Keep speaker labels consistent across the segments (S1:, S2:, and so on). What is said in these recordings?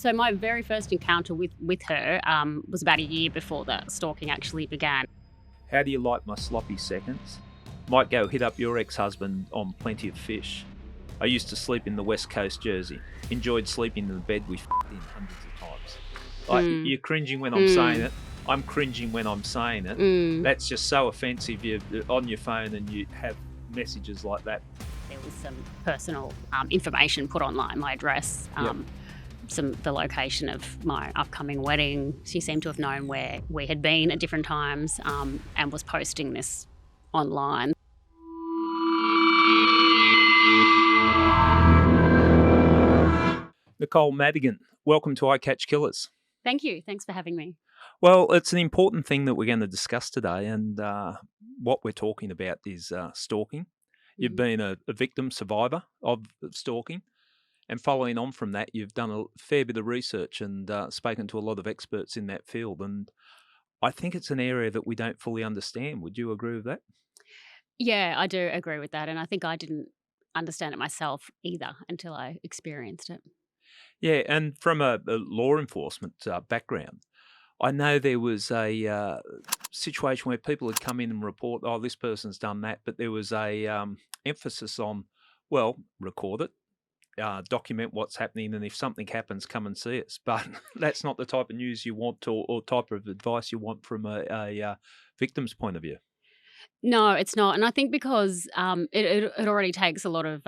S1: So my very first encounter with her was about a year before the stalking actually began.
S2: How do you like my sloppy seconds? Might go hit up your ex-husband on Plenty of Fish. I used to sleep in the West Coast Jersey. Enjoyed sleeping in the bed we in hundreds of times. Like,
S1: Mm,
S2: you're cringing when I'm saying
S1: mm,
S2: it. I'm cringing when I'm saying it.
S1: mm.
S2: That's just so offensive. You're on your phone and you have messages like that.
S1: There was some personal information put online, my address,
S2: Yep.
S1: the location of my upcoming wedding. She seemed to have known where we had been at different times and was posting this online.
S2: Nicole Madigan, welcome to I Catch Killers.
S1: Thank you. Thanks for having me.
S2: Well, it's an important thing that we're going to discuss today, and what we're talking about is stalking. You've
S1: Mhm.
S2: been a victim survivor of stalking, and following on from that, you've done a fair bit of research and spoken to a lot of experts in that field. And I think it's an area that we don't fully understand. Would you agree with that?
S1: Yeah, I do agree with that. And I think I didn't understand it myself either until I experienced it.
S2: Yeah, and from a law enforcement background, I know there was a situation where people had come in and report, oh, this person's done that, but there was a emphasis on, well, record it, document what's happening, and if something happens, come and see us. But that's not the type of news you want or type of advice you want from a victim's point of view.
S1: No, it's not. And I think because it already takes a lot of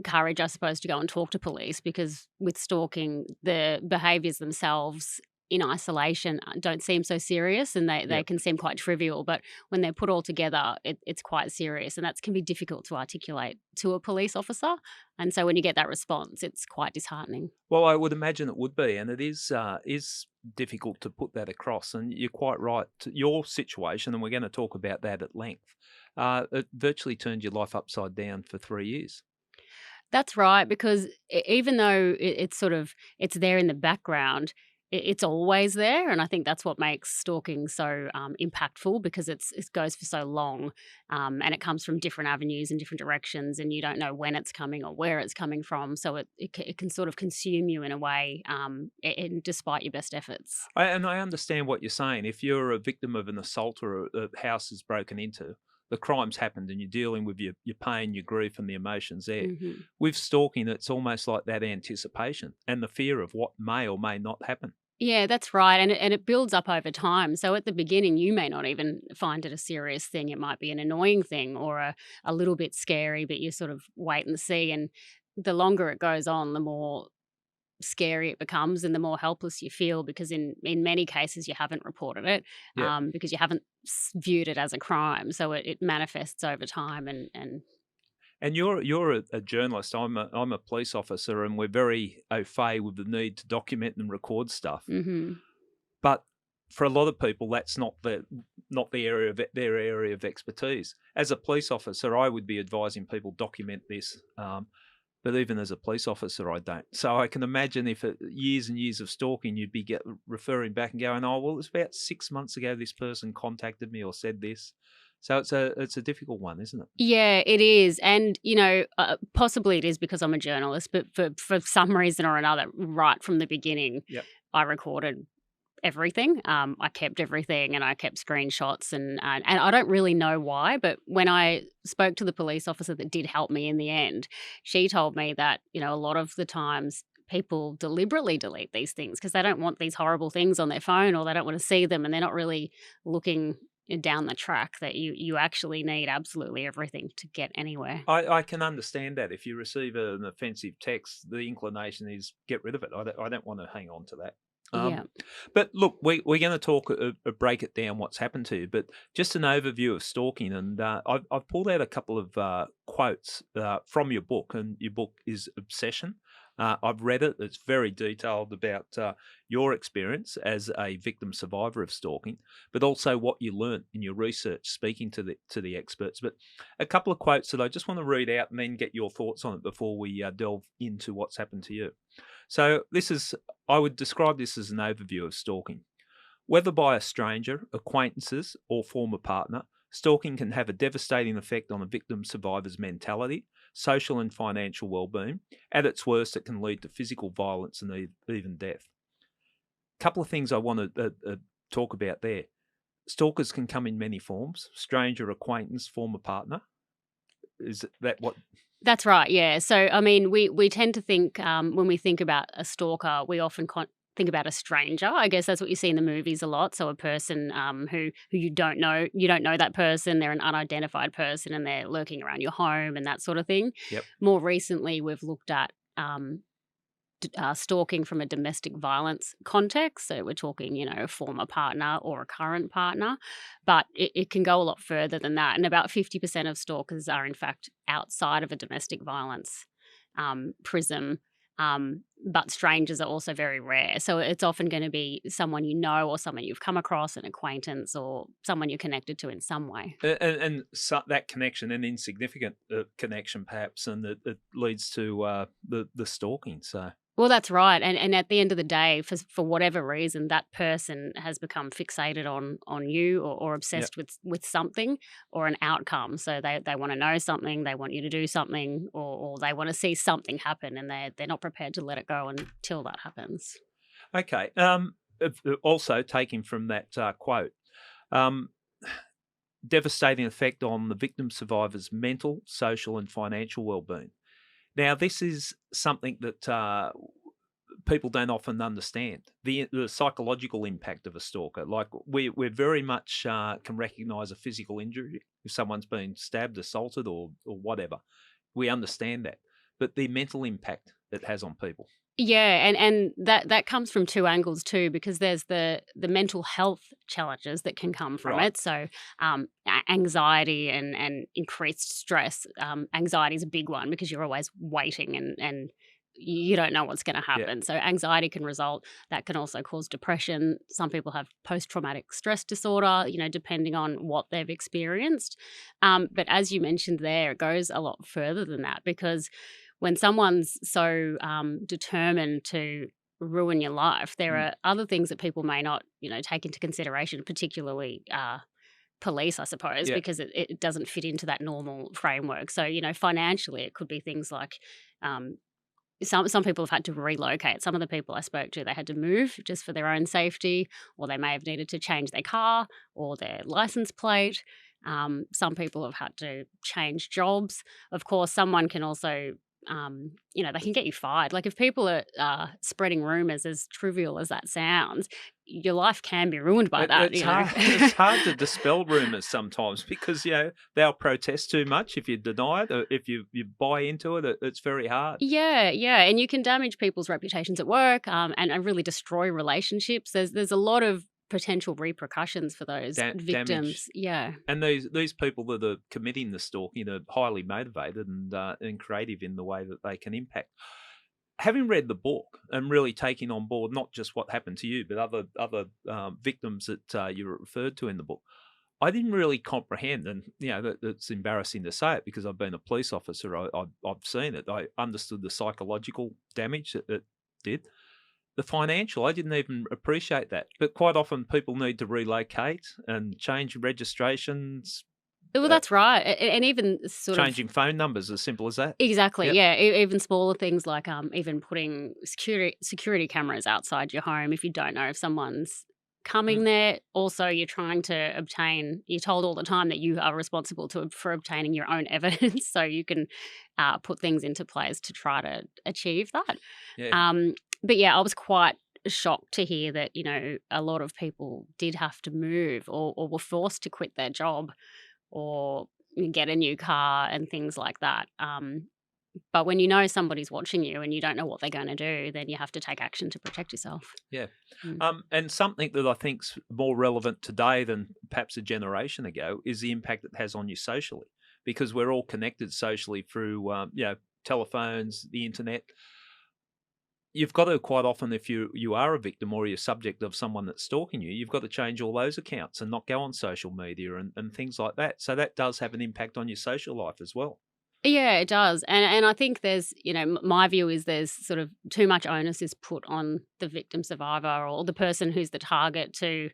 S1: courage, I suppose, to go and talk to police because with stalking, the behaviours themselves in isolation don't seem so serious and they
S2: Yep.
S1: can seem quite trivial. But when they're put all together, it's quite serious. And that can be difficult to articulate to a police officer. And so when you get that response, it's quite disheartening.
S2: Well, I would imagine it would be, and it is difficult to put that across. And you're quite right. Your situation, and we're going to talk about that at length. It virtually turned your life upside down for 3 years.
S1: That's right, because even though it's sort of it's there in the background, it's always there, and I think that's what makes stalking so impactful because it goes for so long, and it comes from different avenues and different directions, and you don't know when it's coming or where it's coming from, so it can sort of consume you in a way, despite your best efforts.
S2: And I understand what you're saying. If you're a victim of an assault or a house is broken into, the crime's happened and you're dealing with your pain, your grief, and the emotions there.
S1: hmm
S2: With stalking, it's almost like that anticipation and the fear of what may or may not happen.
S1: Yeah, that's right, and it builds up over time. So at the beginning, you may not even find it a serious thing. It might be an annoying thing or a little bit scary, but you sort of wait and see. And the longer it goes on, the more scary it becomes, and the more helpless you feel because in many cases you haven't reported it
S2: Yeah.
S1: because you haven't viewed it as a crime. So it manifests over time, and
S2: And you're a journalist. I'm a police officer, and we're very au fait with the need to document and record stuff.
S1: hmm
S2: But for a lot of people, that's not the area of their area of expertise. As a police officer, I would be advising people document this. But even as a police officer, I don't. So I can imagine if years and years of stalking, you'd be referring back and going, "Oh, well, it's about 6 months ago this person contacted me or said this." So it's a difficult one, isn't it?
S1: Yeah, it is, and possibly it is because I'm a journalist, but for some reason or another, right from the beginning,
S2: Yep.
S1: I recorded everything. I kept everything, and I kept screenshots, and I don't really know why, but when I spoke to the police officer that did help me in the end, she told me that a lot of the times people deliberately delete these things because they don't want these horrible things on their phone or they don't want to see them, and they're not really looking down the track that you actually need absolutely everything to get anywhere.
S2: I can understand that. If you receive an offensive text, the inclination is get rid of it. I don't want to hang on to that.
S1: Yeah.
S2: Um, but look, we're going to talk, break it down what's happened to you, but just an overview of stalking. And I've pulled out a couple of quotes from your book, and your book is Obsession. I've read it. It's very detailed about your experience as a victim survivor of stalking, but also what you learnt in your research speaking to the experts. But a couple of quotes that I just want to read out and then get your thoughts on it before we delve into what's happened to you. So I would describe this as an overview of stalking. Whether by a stranger, acquaintances, or former partner, stalking can have a devastating effect on a victim survivor's mentality, social and financial well-being. At its worst, it can lead to physical violence and even death. Couple of things I want to talk about there. Stalkers can come in many forms: stranger, acquaintance, former partner. Is that what?
S1: That's right, yeah. So, I mean, we tend to think, when we think about a stalker, we often think about a stranger. I guess that's what you see in the movies a lot. So a person who you don't know that person, they're an unidentified person and they're lurking around your home and that sort of thing.
S2: Yep.
S1: More recently, we've looked at stalking from a domestic violence context. So we're talking, a former partner or a current partner, but it can go a lot further than that. And about 50% of stalkers are in fact outside of a domestic violence prism. But strangers are also very rare. So it's often going to be someone you know or someone you've come across, an acquaintance or someone you're connected to in some way.
S2: And so that connection, an insignificant connection perhaps, and it leads to the stalking. So.
S1: Well, that's right. And at the end of the day, for whatever reason, that person has become fixated on you or obsessed with something or an outcome. So they want to know something, they want you to do something, or they want to see something happen, and they're not prepared to let it go until that happens.
S2: Okay. Also taking from that quote, devastating effect on the victim survivor's mental, social, and financial well-being. Now, this is something that people don't often understand, the psychological impact of a stalker. Like we're very much can recognise a physical injury if someone's been stabbed, assaulted, or whatever. We understand that, but the mental impact it has on people.
S1: Yeah, and that comes from two angles too, because there's the mental health challenges that can come from
S2: Right.
S1: it. So anxiety and increased stress. Anxiety is a big one because you're always waiting and you don't know what's going to
S2: Yeah.
S1: happen. So anxiety can result. That can also cause depression. Some people have post-traumatic stress disorder, depending on what they've experienced. But as you mentioned there, it goes a lot further than that, because when someone's so determined to ruin your life, there are other things that people may not, take into consideration, particularly police, I suppose,
S2: Yeah.
S1: because it doesn't fit into that normal framework. So, financially, it could be things like some people have had to relocate. Some of the people I spoke to, they had to move just for their own safety, or they may have needed to change their car or their license plate. Some people have had to change jobs. Of course, someone can also they can get you fired. Like if people are spreading rumors, as trivial as that sounds, your life can be ruined by that.
S2: It's hard to dispel rumors sometimes because they'll protest too much if you deny it, or if you buy into it. It's very hard.
S1: Yeah, and you can damage people's reputations at work, and really destroy relationships. There's a lot of potential repercussions for those victims.
S2: Damage.
S1: Yeah.
S2: And these people that are committing the stalking are highly motivated and creative in the way that they can impact. Having read the book and really taking on board not just what happened to you, but other victims that you referred to in the book, I didn't really comprehend, and it's embarrassing to say it because I've been a police officer. I've seen it. I understood the psychological damage that it did. The financial, I didn't even appreciate that. But quite often people need to relocate and change registrations.
S1: Well, that's right. And even sort of
S2: changing phone numbers, as simple as that.
S1: Exactly.
S2: Yep.
S1: Yeah. Even smaller things like even putting security cameras outside your home if you don't know if someone's coming there. Also, you're trying to obtain. You're told all the time that you are responsible for obtaining your own evidence, so you can put things into place to try to achieve that.
S2: Yeah.
S1: But yeah, I was quite shocked to hear that a lot of people did have to move or were forced to quit their job or get a new car and things like that. But when you know somebody's watching you and you don't know what they're going to do, then you have to take action to protect yourself.
S2: Yeah. And something that I think's more relevant today than perhaps a generation ago is the impact it has on you socially, because we're all connected socially through telephones, the internet. You've got to quite often, if you are a victim or you're subject of someone that's stalking you, you've got to change all those accounts and not go on social media and things like that. So that does have an impact on your social life as well.
S1: Yeah, it does. And I think there's, my view is there's sort of too much onus is put on the victim survivor or the person who's the target to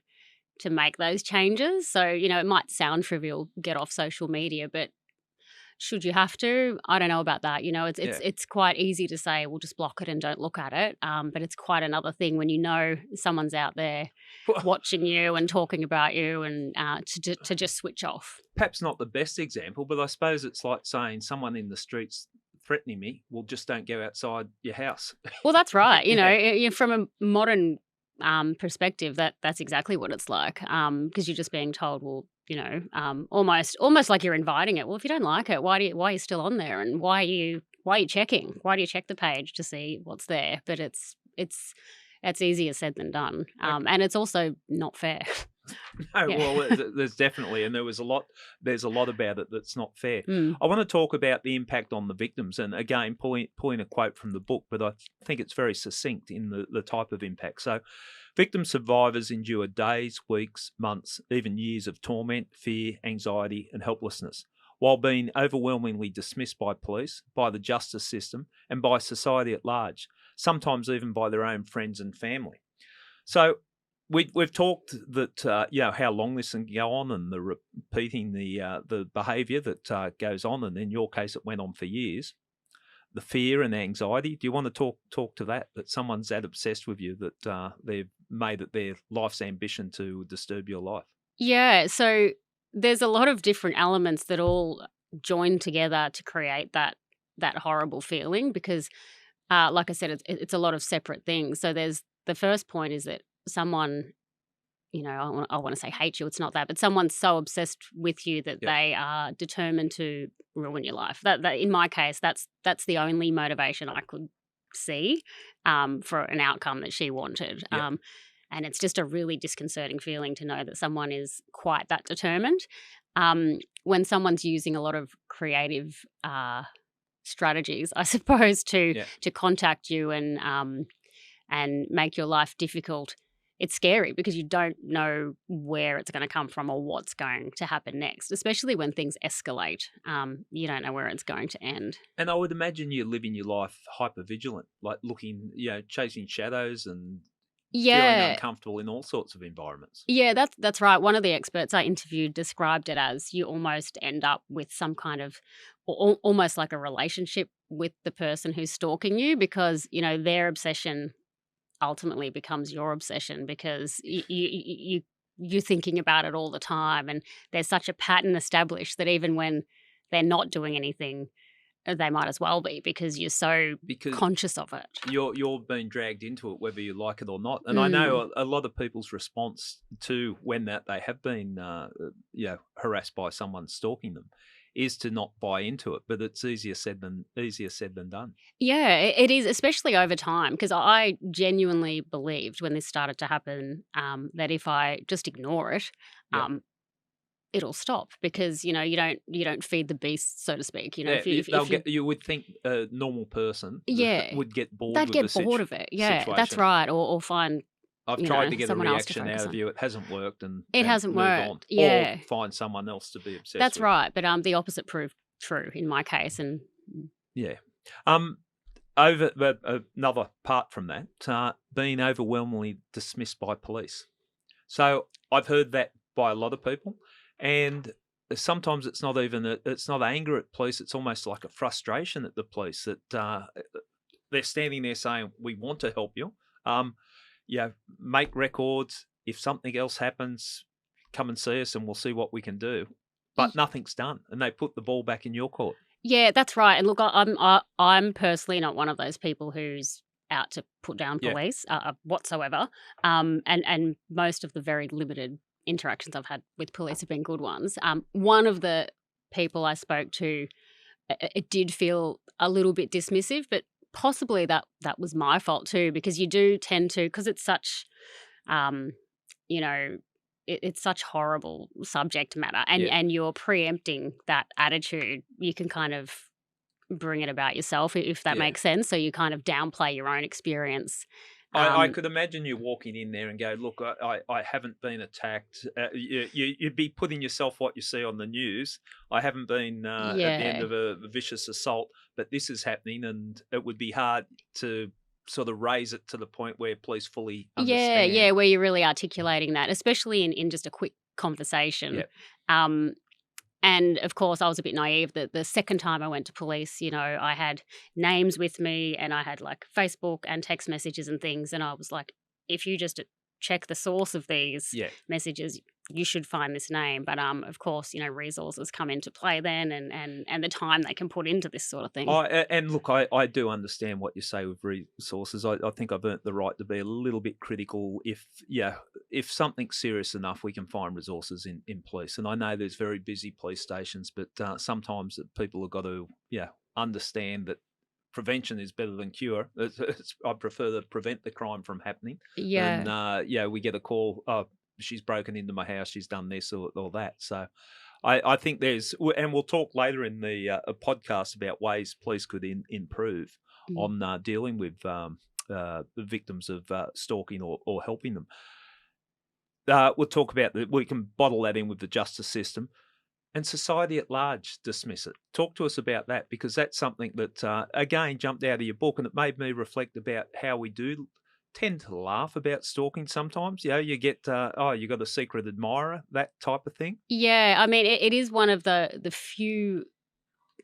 S1: make those changes. So, it might sound trivial, get off social media, but Should you have to? I don't know about that.
S2: Yeah.
S1: It's quite easy to say, "Well, just block it and don't look at it." But it's quite another thing when someone's out there
S2: Well,
S1: watching you and talking about you, and to just switch off.
S2: perhaps not the best example, but I suppose it's like saying someone in the streets threatening me, well, just don't go outside your house.
S1: Well, that's right.
S2: Yeah.
S1: From a modern perspective, that's exactly what it's like. Because you're just being told, well, almost like you're inviting it. Well, if you don't like it, why are you still on there, and why are you checking? Why do you check the page to see what's there? But it's easier said than done,
S2: Okay.
S1: and it's also not fair.
S2: No,
S1: Yeah.
S2: well, there's definitely, and there's a lot about it that's not fair.
S1: Mm.
S2: I want to talk about the impact on the victims, and again, pulling a quote from the book, but I think it's very succinct in the type of impact. So, victim survivors endure days, weeks, months, even years of torment, fear, anxiety, and helplessness, while being overwhelmingly dismissed by police, by the justice system, and by society at large, sometimes even by their own friends and family. So we've talked that how long this can go on, and repeating the behaviour that goes on, and in your case, it went on for years. The fear and anxiety. Do you want to talk to that? That someone's that obsessed with you that they've made it their life's ambition to disturb your life.
S1: Yeah. So there's a lot of different elements that all join together to create that horrible feeling because, like I said, it's a lot of separate things. So there's the first point is that someone, I want to say hate you. It's not that, but someone's so obsessed with you that
S2: Yep.
S1: they are determined to ruin your life. That in my case, that's the only motivation I could see for an outcome that she wanted.
S2: Yep.
S1: And it's just a really disconcerting feeling to know that someone is quite that determined. When someone's using a lot of creative strategies, I suppose, to
S2: Yeah.
S1: to contact you and make your life difficult, it's scary because you don't know where it's going to come from or what's going to happen next, especially when things escalate. You don't know where it's going to end.
S2: And I would imagine you're living your life hyper vigilant, like looking, chasing shadows and feeling
S1: Yeah.
S2: uncomfortable in all sorts of environments.
S1: Yeah, that's right. One of the experts I interviewed described it as you almost end up with some kind of almost like a relationship with the person who's stalking you because, their obsession ultimately becomes your obsession because you're thinking about it all the time, and there's such a pattern established that even when they're not doing anything, they might as well be because you're so
S2: Because
S1: conscious of it.
S2: you're being dragged into it, whether you like it or not. And I
S1: Mm.
S2: know a lot of people's response to when that they have been, harassed by someone stalking them, is to not buy into it. But it's easier said than done.
S1: Yeah, it is, especially over time, because I genuinely believed when this started to happen that if I just ignore it,
S2: Yeah.
S1: um, it'll stop because you don't feed the beast, so to speak.
S2: Yeah, they'll
S1: If you
S2: get. You would think a normal person
S1: yeah,
S2: would get bored
S1: they'd
S2: with the
S1: get bored of it. Yeah, that's
S2: situation.
S1: right, or find
S2: I've tried to get a
S1: someone else to
S2: reaction out
S1: focus
S2: of
S1: on.
S2: you. It hasn't worked, and
S1: It hasn't
S2: move on,
S1: worked.
S2: or
S1: Yeah,
S2: find someone else to be obsessed
S1: that's
S2: with.
S1: right. But the opposite proved true in my case, and
S2: Yeah. Um. Over but another part from that, being overwhelmingly dismissed by police. So I've heard that by a lot of people, and sometimes it's not anger at police. It's almost like a frustration at the police that they're standing there saying, "We want to help you. Um, make records. If something else happens, come and see us, and we'll see what we can do." But nothing's done, and they put the ball back in your court.
S1: yeah, that's right. And look, I'm personally not one of those people who's out to put down
S2: Yeah.
S1: police whatsoever. And most of the very limited interactions I've had with police have been good ones. One of the people I spoke to, it did feel a little bit dismissive, but possibly that was my fault too, because you do tend to, because it's such, um, you know, it's such horrible subject matter, and
S2: Yeah.
S1: and you're preempting that attitude. You can kind of bring it about yourself, if that
S2: Yeah.
S1: makes sense. So you kind of downplay your own experience.
S2: I
S1: Um,
S2: could imagine you walking in there and go, "Look, I haven't been attacked." You'd be putting yourself what you see on the news. I haven't been at the end
S1: yeah,
S2: of a vicious assault, but this is happening, and it would be hard to sort of raise it to the point where police fully
S1: yeah,
S2: understand.
S1: yeah. Where you're really articulating that, especially in just a quick conversation.
S2: Yeah,
S1: Um, And of course, I was a bit naive that the second time I went to police, I had names with me and I had like Facebook and text messages and things. And I was like, if you just check the source of these
S2: Yeah.
S1: messages, you should find this name. But of course, resources come into play then, and the time they can put into this sort of thing.
S2: And look, I do understand what you say with resources. I think I've earned the right to be a little bit critical. If something's serious enough, we can find resources in police. And I know there's very busy police stations, but sometimes people have got to understand that prevention is better than cure. I prefer to prevent the crime from happening.
S1: Yeah.
S2: And we get a call. Oh, she's broken into my house. She's done this or that. So. I think and we'll talk later in the podcast about ways police could improve on dealing with the victims of stalking or helping them. We'll talk about that. We can bottle that in with the justice system and society at large dismiss it. Talk to us about that, because that's something that, again, jumped out of your book, and it made me reflect about how we do tend to laugh about stalking sometimes. You get, you got a secret admirer, that type of thing.
S1: Yeah, I mean, it is one of the few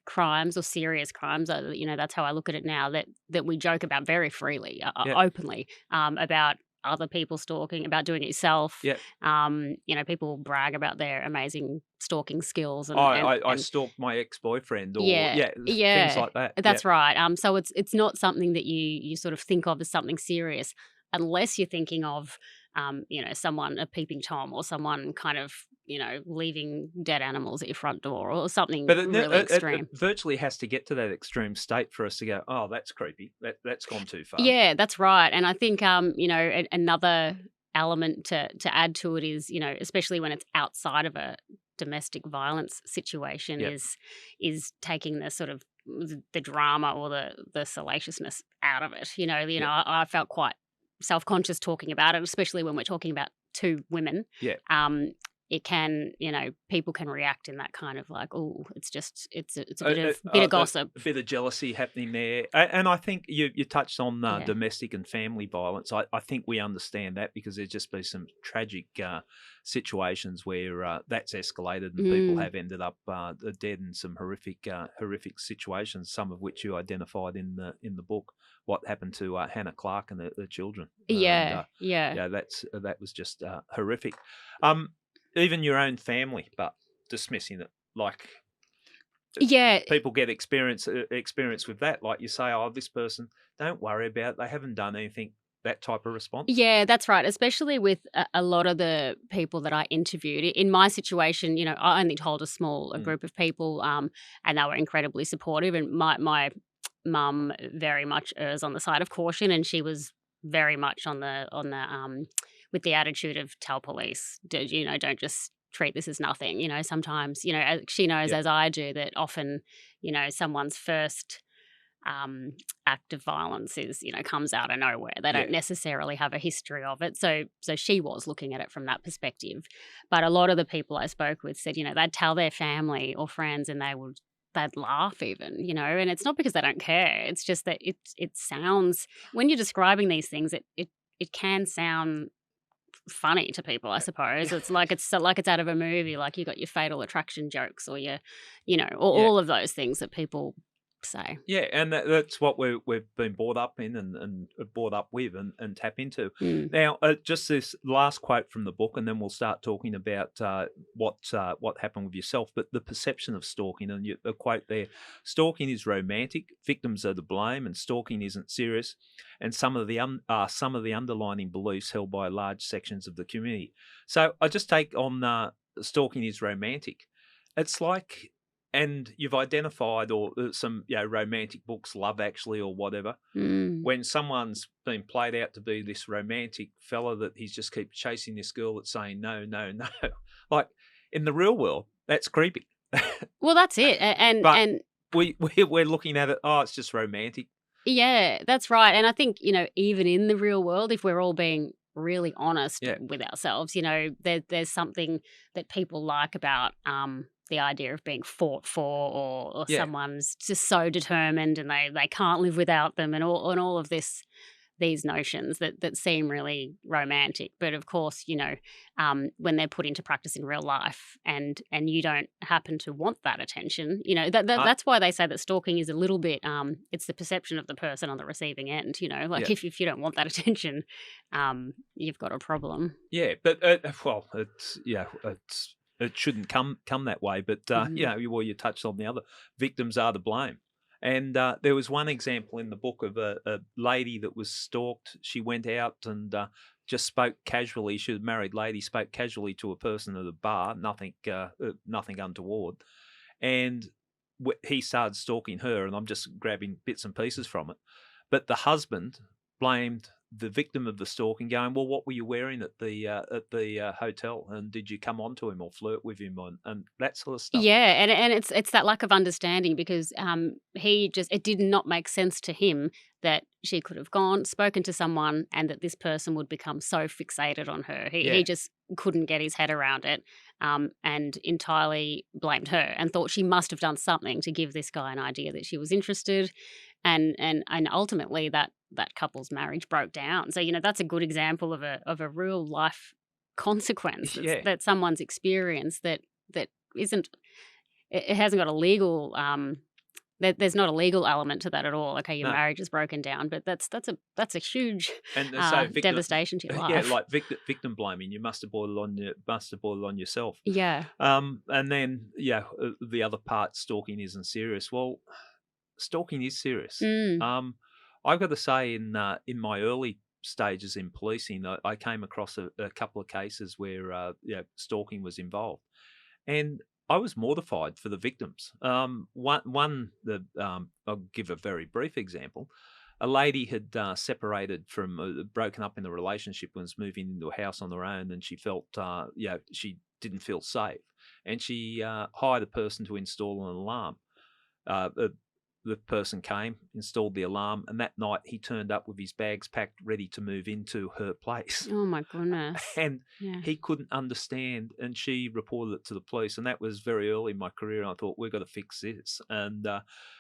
S1: crimes or serious crimes, that's how I look at it now, that we joke about very freely, openly, about other people stalking, about doing it yourself.
S2: Yeah.
S1: People brag about their amazing stalking skills.
S2: I stalked my ex-boyfriend, things like that.
S1: That's right. So it's not something that you sort of think of as something serious, unless you're thinking of, someone, a peeping Tom, or someone kind of, leaving dead animals at your front door or something really extreme.
S2: It virtually has to get to that extreme state for us to go, oh, that's creepy. That's gone too far.
S1: Yeah, that's right. And I think, another element to add to it is, especially when it's outside of a domestic violence situation, is taking the sort of the drama or the salaciousness out of it. I felt quite self-conscious talking about it, especially when we're talking about two women.
S2: Yeah.
S1: It can, people can react in that kind of like, oh, it's a bit of gossip,
S2: a bit of jealousy happening there. And I think you touched on domestic and family violence. I think we understand that, because there's just been some tragic situations where that's escalated and people have ended up dead in some horrific situations. Some of which you identified in the book. What happened to Hannah Clark and the children?
S1: Yeah.
S2: That was just horrific. Even your own family, but dismissing it, like people get experience with that. Like you say, oh, this person, don't worry about it. They haven't done anything. That type of response.
S1: Yeah, that's right. Especially with a lot of the people that I interviewed. In my situation, I only told a group of people, and they were incredibly supportive. And my mum very much errs on the side of caution, and she was very much on the with the attitude of tell police, don't just treat this as nothing. Sometimes, she knows as I do that often, someone's first act of violence is, comes out of nowhere. They don't necessarily have a history of it. So she was looking at it from that perspective. But a lot of the people I spoke with said, they'd tell their family or friends and they'd laugh even, and it's not because they don't care. It's just that it sounds, when you're describing these things, it can sound funny to people, I suppose. It's like it's out of a movie, like you got your Fatal Attraction jokes or your, all of those things that people say.
S2: Yeah, and that's what we've been brought up in and brought up with and tap into. Now, just this last quote from the book, and then we'll start talking about what happened with yourself. But the perception of stalking, and the quote there: "Stalking is romantic. Victims are to blame, and stalking isn't serious. And some of the underlying beliefs held by large sections of the community." So I just take on stalking is romantic. It's like. And you've identified some romantic books, Love Actually or whatever, when someone's been played out to be this romantic fella that he's just keeps chasing this girl that's saying no, no, no. Like in the real world, that's creepy.
S1: Well, that's it. And
S2: we're looking at it, it's just romantic.
S1: Yeah, that's right. And I think, even in the real world, if we're all being really honest with ourselves, there's something that people like about the idea of being fought for, or someone's just so determined and they can't live without them, and all of this these notions that seem really romantic, but of course, when they're put into practice in real life, and you don't happen to want that attention,
S2: I,
S1: that's why they say that stalking is a little bit, it's the perception of the person on the receiving end. Like
S2: yeah,
S1: if you don't want that attention, you've got a problem.
S2: yeah, but well, it shouldn't come that way. But
S1: Hmm.
S2: well, you touched on the other victims are to blame. And there was one example in the book of a lady that was stalked. She went out and just spoke casually. She was a married lady, spoke casually to a person at a bar, nothing untoward. And he started stalking her, and I'm just grabbing bits and pieces from it. But the husband blamed the victim of the stalking, going, "Well, what were you wearing at the hotel? And did you come on to him or flirt with him and that sort of stuff?"
S1: Yeah, and it's that lack of understanding because it did not make sense to him that she could have gone, spoken to someone, and that this person would become so fixated on her. He
S2: Yeah,
S1: just couldn't get his head around it, and entirely blamed her and thought she must have done something to give this guy an idea that she was interested, and ultimately that couple's marriage broke down. So that's a good example of a real life consequence
S2: yeah.
S1: that someone's experienced that isn't it hasn't got a legal there's not a legal element to that at all. Okay, your
S2: No,
S1: marriage is broken down, but that's a huge
S2: and so victim,
S1: devastation to your
S2: yeah,
S1: life.
S2: like victim blaming. You must have boiled on yourself.
S1: Yeah.
S2: And then the other part, stalking isn't serious. Well, stalking is serious.
S1: Mm.
S2: I've got to say, in my early stages in policing, I came across a couple of cases where stalking was involved, and I was mortified for the victims. I'll give a very brief example. A lady had separated from, broken up in a relationship and was moving into a house on her own, and she felt, she didn't feel safe, and she hired a person to install an alarm. The person came, installed the alarm, and that night he turned up with his bags packed, ready to move into her place.
S1: Oh my goodness.
S2: And
S1: Yeah.
S2: he couldn't understand, and she reported it to the police. And that was very early in my career. And I thought, we've got to fix this. And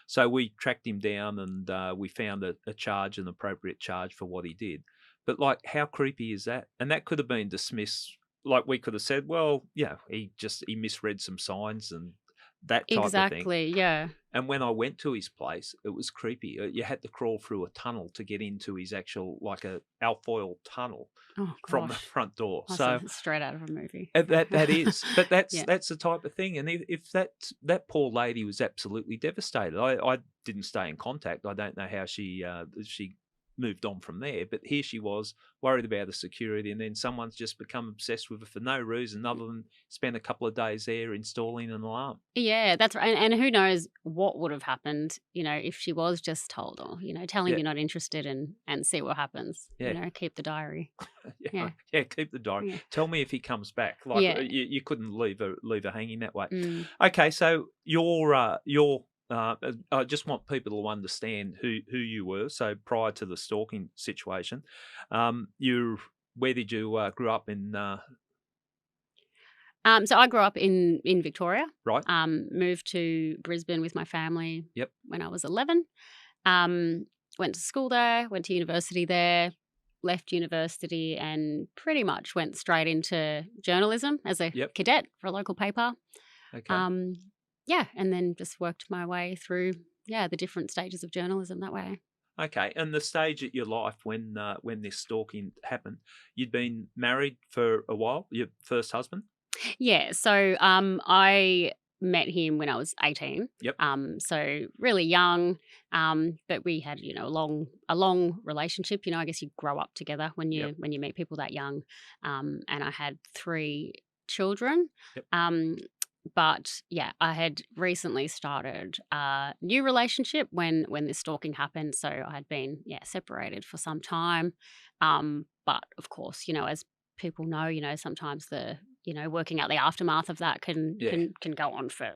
S2: so we tracked him down, and we found a charge, an appropriate charge for what he did. But like, how creepy is that? And that could have been dismissed. Like, we could have said, well, he misread some signs and that type of thing.
S1: Exactly. Yeah.
S2: And when I went to his place, it was creepy. You had to crawl through a tunnel to get into his actual, like a alfoil tunnel
S1: Oh
S2: from the
S1: gosh.
S2: front door.
S1: That's
S2: So
S1: straight out of a movie.
S2: that is, but that's
S1: Yeah.
S2: that's the type of thing. And if that poor lady was absolutely devastated. I didn't stay in contact. I don't know how she moved on from there. But here she was, worried about the security, and then someone's just become obsessed with her for no reason other than spend a couple of days there installing an alarm.
S1: Yeah, that's right. And who knows what would have happened, if she was just told, or, tell him
S2: Yeah,
S1: you're not interested and see what happens,
S2: yeah.
S1: keep the diary.
S2: Yeah,
S1: Yeah.
S2: yeah, keep the diary.
S1: Yeah.
S2: Tell me if he comes back. Like,
S1: Yeah.
S2: you couldn't leave her hanging that way.
S1: Mm.
S2: Okay, so I just want people to understand who you were. So prior to the stalking situation, where did you grew up in?
S1: So I grew up in Victoria.
S2: Right.
S1: Moved to Brisbane with my family
S2: Yep.
S1: when I was 11. Um, Went to school there, went to university there, left university, and pretty much went straight into journalism as a
S2: Yep.
S1: cadet for a local paper.
S2: Okay.
S1: Um, yeah, and then just worked my way through the different stages of journalism that way.
S2: Okay. And the stage at your life when this stalking happened, you'd been married for a while. Your first husband.
S1: Yeah, so I met him when I was 18.
S2: Yep.
S1: So really young, but we had a long relationship. I guess you grow up together when
S2: Yep.
S1: you meet people that young. And I had 3 children.
S2: Yep.
S1: But yeah, I had recently started a new relationship when this stalking happened. So I had been separated for some time. But of course, as people know, sometimes the working out the aftermath of that can
S2: Yeah.
S1: can go on for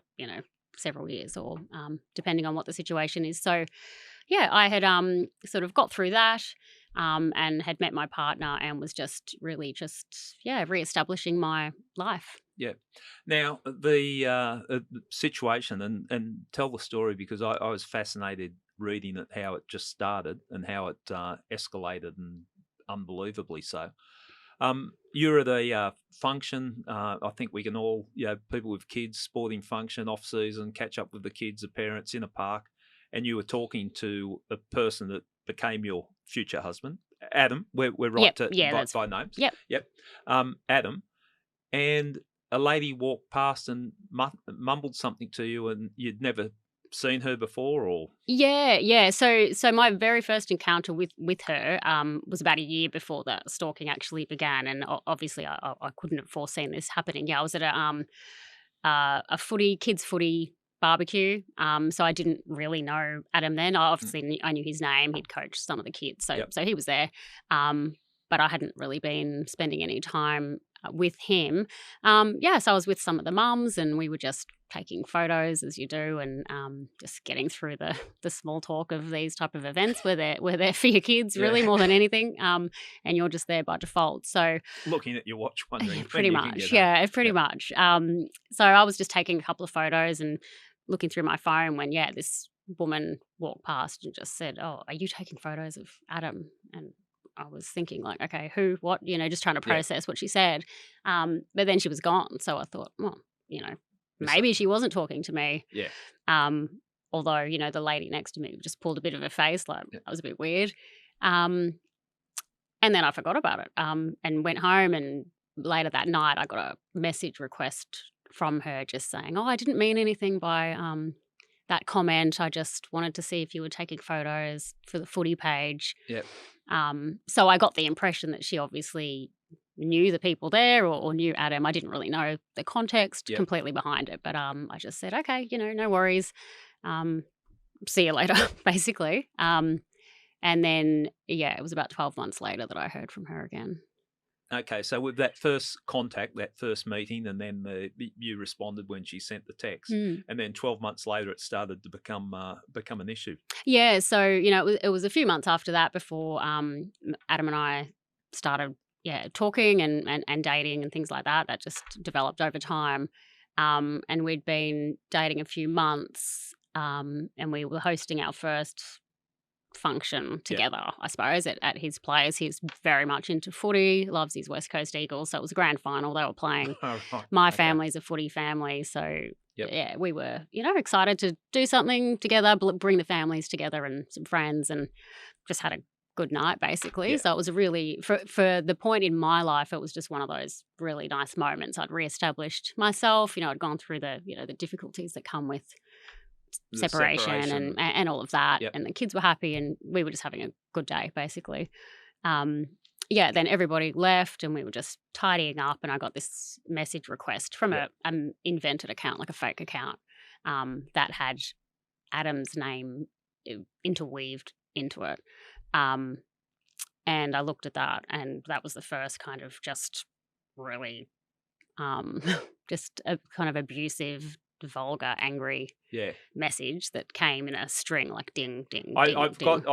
S1: several years, or depending on what the situation is. So yeah, I had sort of got through that, and had met my partner and was just really reestablishing my life.
S2: Yeah. Now the situation, and tell the story, because I was fascinated reading it, how it just started and how it escalated, and unbelievably so. You're at a function. I think we can all, people with kids, sporting function, off season, catch up with the kids, the parents in a park, and you were talking to a person that became your future husband, Adam. We're right
S1: Yep.
S2: to
S1: Yeah, that's
S2: by names.
S1: Yep.
S2: Yep. Adam, and a lady walked past and mumbled something to you, and you'd never seen her before, or
S1: Yeah. So my very first encounter with her was about a year before the stalking actually began, and obviously I couldn't have foreseen this happening. Yeah, I was at a kids footy barbecue. So I didn't really know Adam then. I obviously I knew his name. He'd coached some of the kids, so
S2: Yep.
S1: so he was there. But I hadn't really been spending any time with him. So I was with some of the mums, and we were just taking photos as you do, and just getting through the small talk of these type of events where they're for your kids really more than anything. And you're just there by default. So
S2: looking at your watch, wondering
S1: pretty
S2: when you can
S1: much,
S2: get home.
S1: yeah, pretty
S2: Yep.
S1: much. So I was just taking a couple of photos and looking through my phone when this woman walked past and just said, "Oh, are you taking photos of Adam?" And I was thinking like, okay, who, what, just trying to
S2: Yeah.
S1: process what she said. But then she was gone. So I thought, well,
S2: It's
S1: maybe she wasn't talking to me.
S2: Yeah.
S1: Although, the lady next to me just pulled a bit of a face, like
S2: Yeah.
S1: that was a bit weird. And then I forgot about it and went home, and later that night I got a message request from her just saying, "Oh, I didn't mean anything by that comment. I just wanted to see if you were taking photos for the footy page."
S2: Yep.
S1: So I got the impression that she obviously knew the people there or knew Adam. I didn't really know the context
S2: Yep.
S1: completely behind it, but I just said, "Okay, no worries. See you later," basically. And then, it was about 12 months later that I heard from her again.
S2: Okay, so with that first contact, that first meeting, and then you responded when she sent the text,
S1: Mm.
S2: and then 12 months later, it started to become an issue.
S1: Yeah, so, it was a few months after that before Adam and I started, talking and dating and things like that. That just developed over time. And we'd been dating a few months, and we were hosting our first function together, I suppose, at his place. He's very much into footy, loves his West Coast Eagles. So it was a grand final. They were playing.
S2: Oh, right.
S1: My
S2: Okay.
S1: family's a footy family. So,
S2: Yep.
S1: we were, excited to do something together, bring the families together and some friends, and just had a good night, basically.
S2: Yeah.
S1: So it was a really, for the point in my life, it was just one of those really nice moments. I'd reestablished myself. I'd gone through the difficulties that come with
S2: The
S1: separation and all of that.
S2: Yep.
S1: And the kids were happy, and we were just having a good day, basically. Then everybody left, and we were just tidying up, and I got this message request from an invented account, like a fake account, that had Adam's name interweaved into it. And I looked at that, and that was the first kind of just really just a kind of abusive, vulgar, angry message that came in a string, like ding, ding, ding,
S2: I've
S1: ding.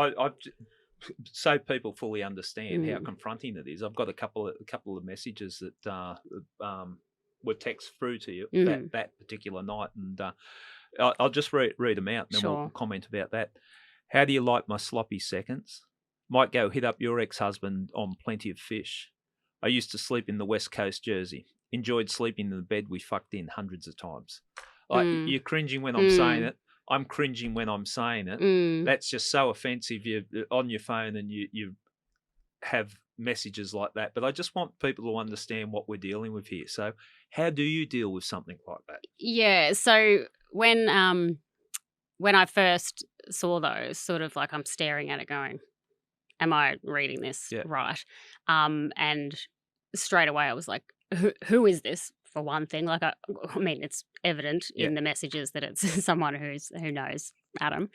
S2: so people fully understand how
S1: Mm.
S2: confronting it is. I've got a couple of messages that were text through to you
S1: Mhm.
S2: that particular night, and I'll just read them out, and then
S1: Sure.
S2: we'll comment about that. How do you like my sloppy seconds? Might go hit up your ex-husband on plenty of fish. I used to sleep in the West Coast Jersey. Enjoyed sleeping in the bed we fucked in hundreds of times. Like,
S1: Mm.
S2: you're cringing when I'm saying
S1: Mm.
S2: it. I'm cringing when I'm saying it.
S1: Mm.
S2: That's just so offensive. You're on your phone and you have messages like that. But I just want people to understand what we're dealing with here. So how do you deal with something like that?
S1: Yeah. So when I first saw those, sort of like I'm staring at it going, am I reading this
S2: Yeah.
S1: right? And straight away I was like, who is this? For one thing, like I mean, it's evident
S2: Yeah.
S1: in the messages that it's someone who knows Adam.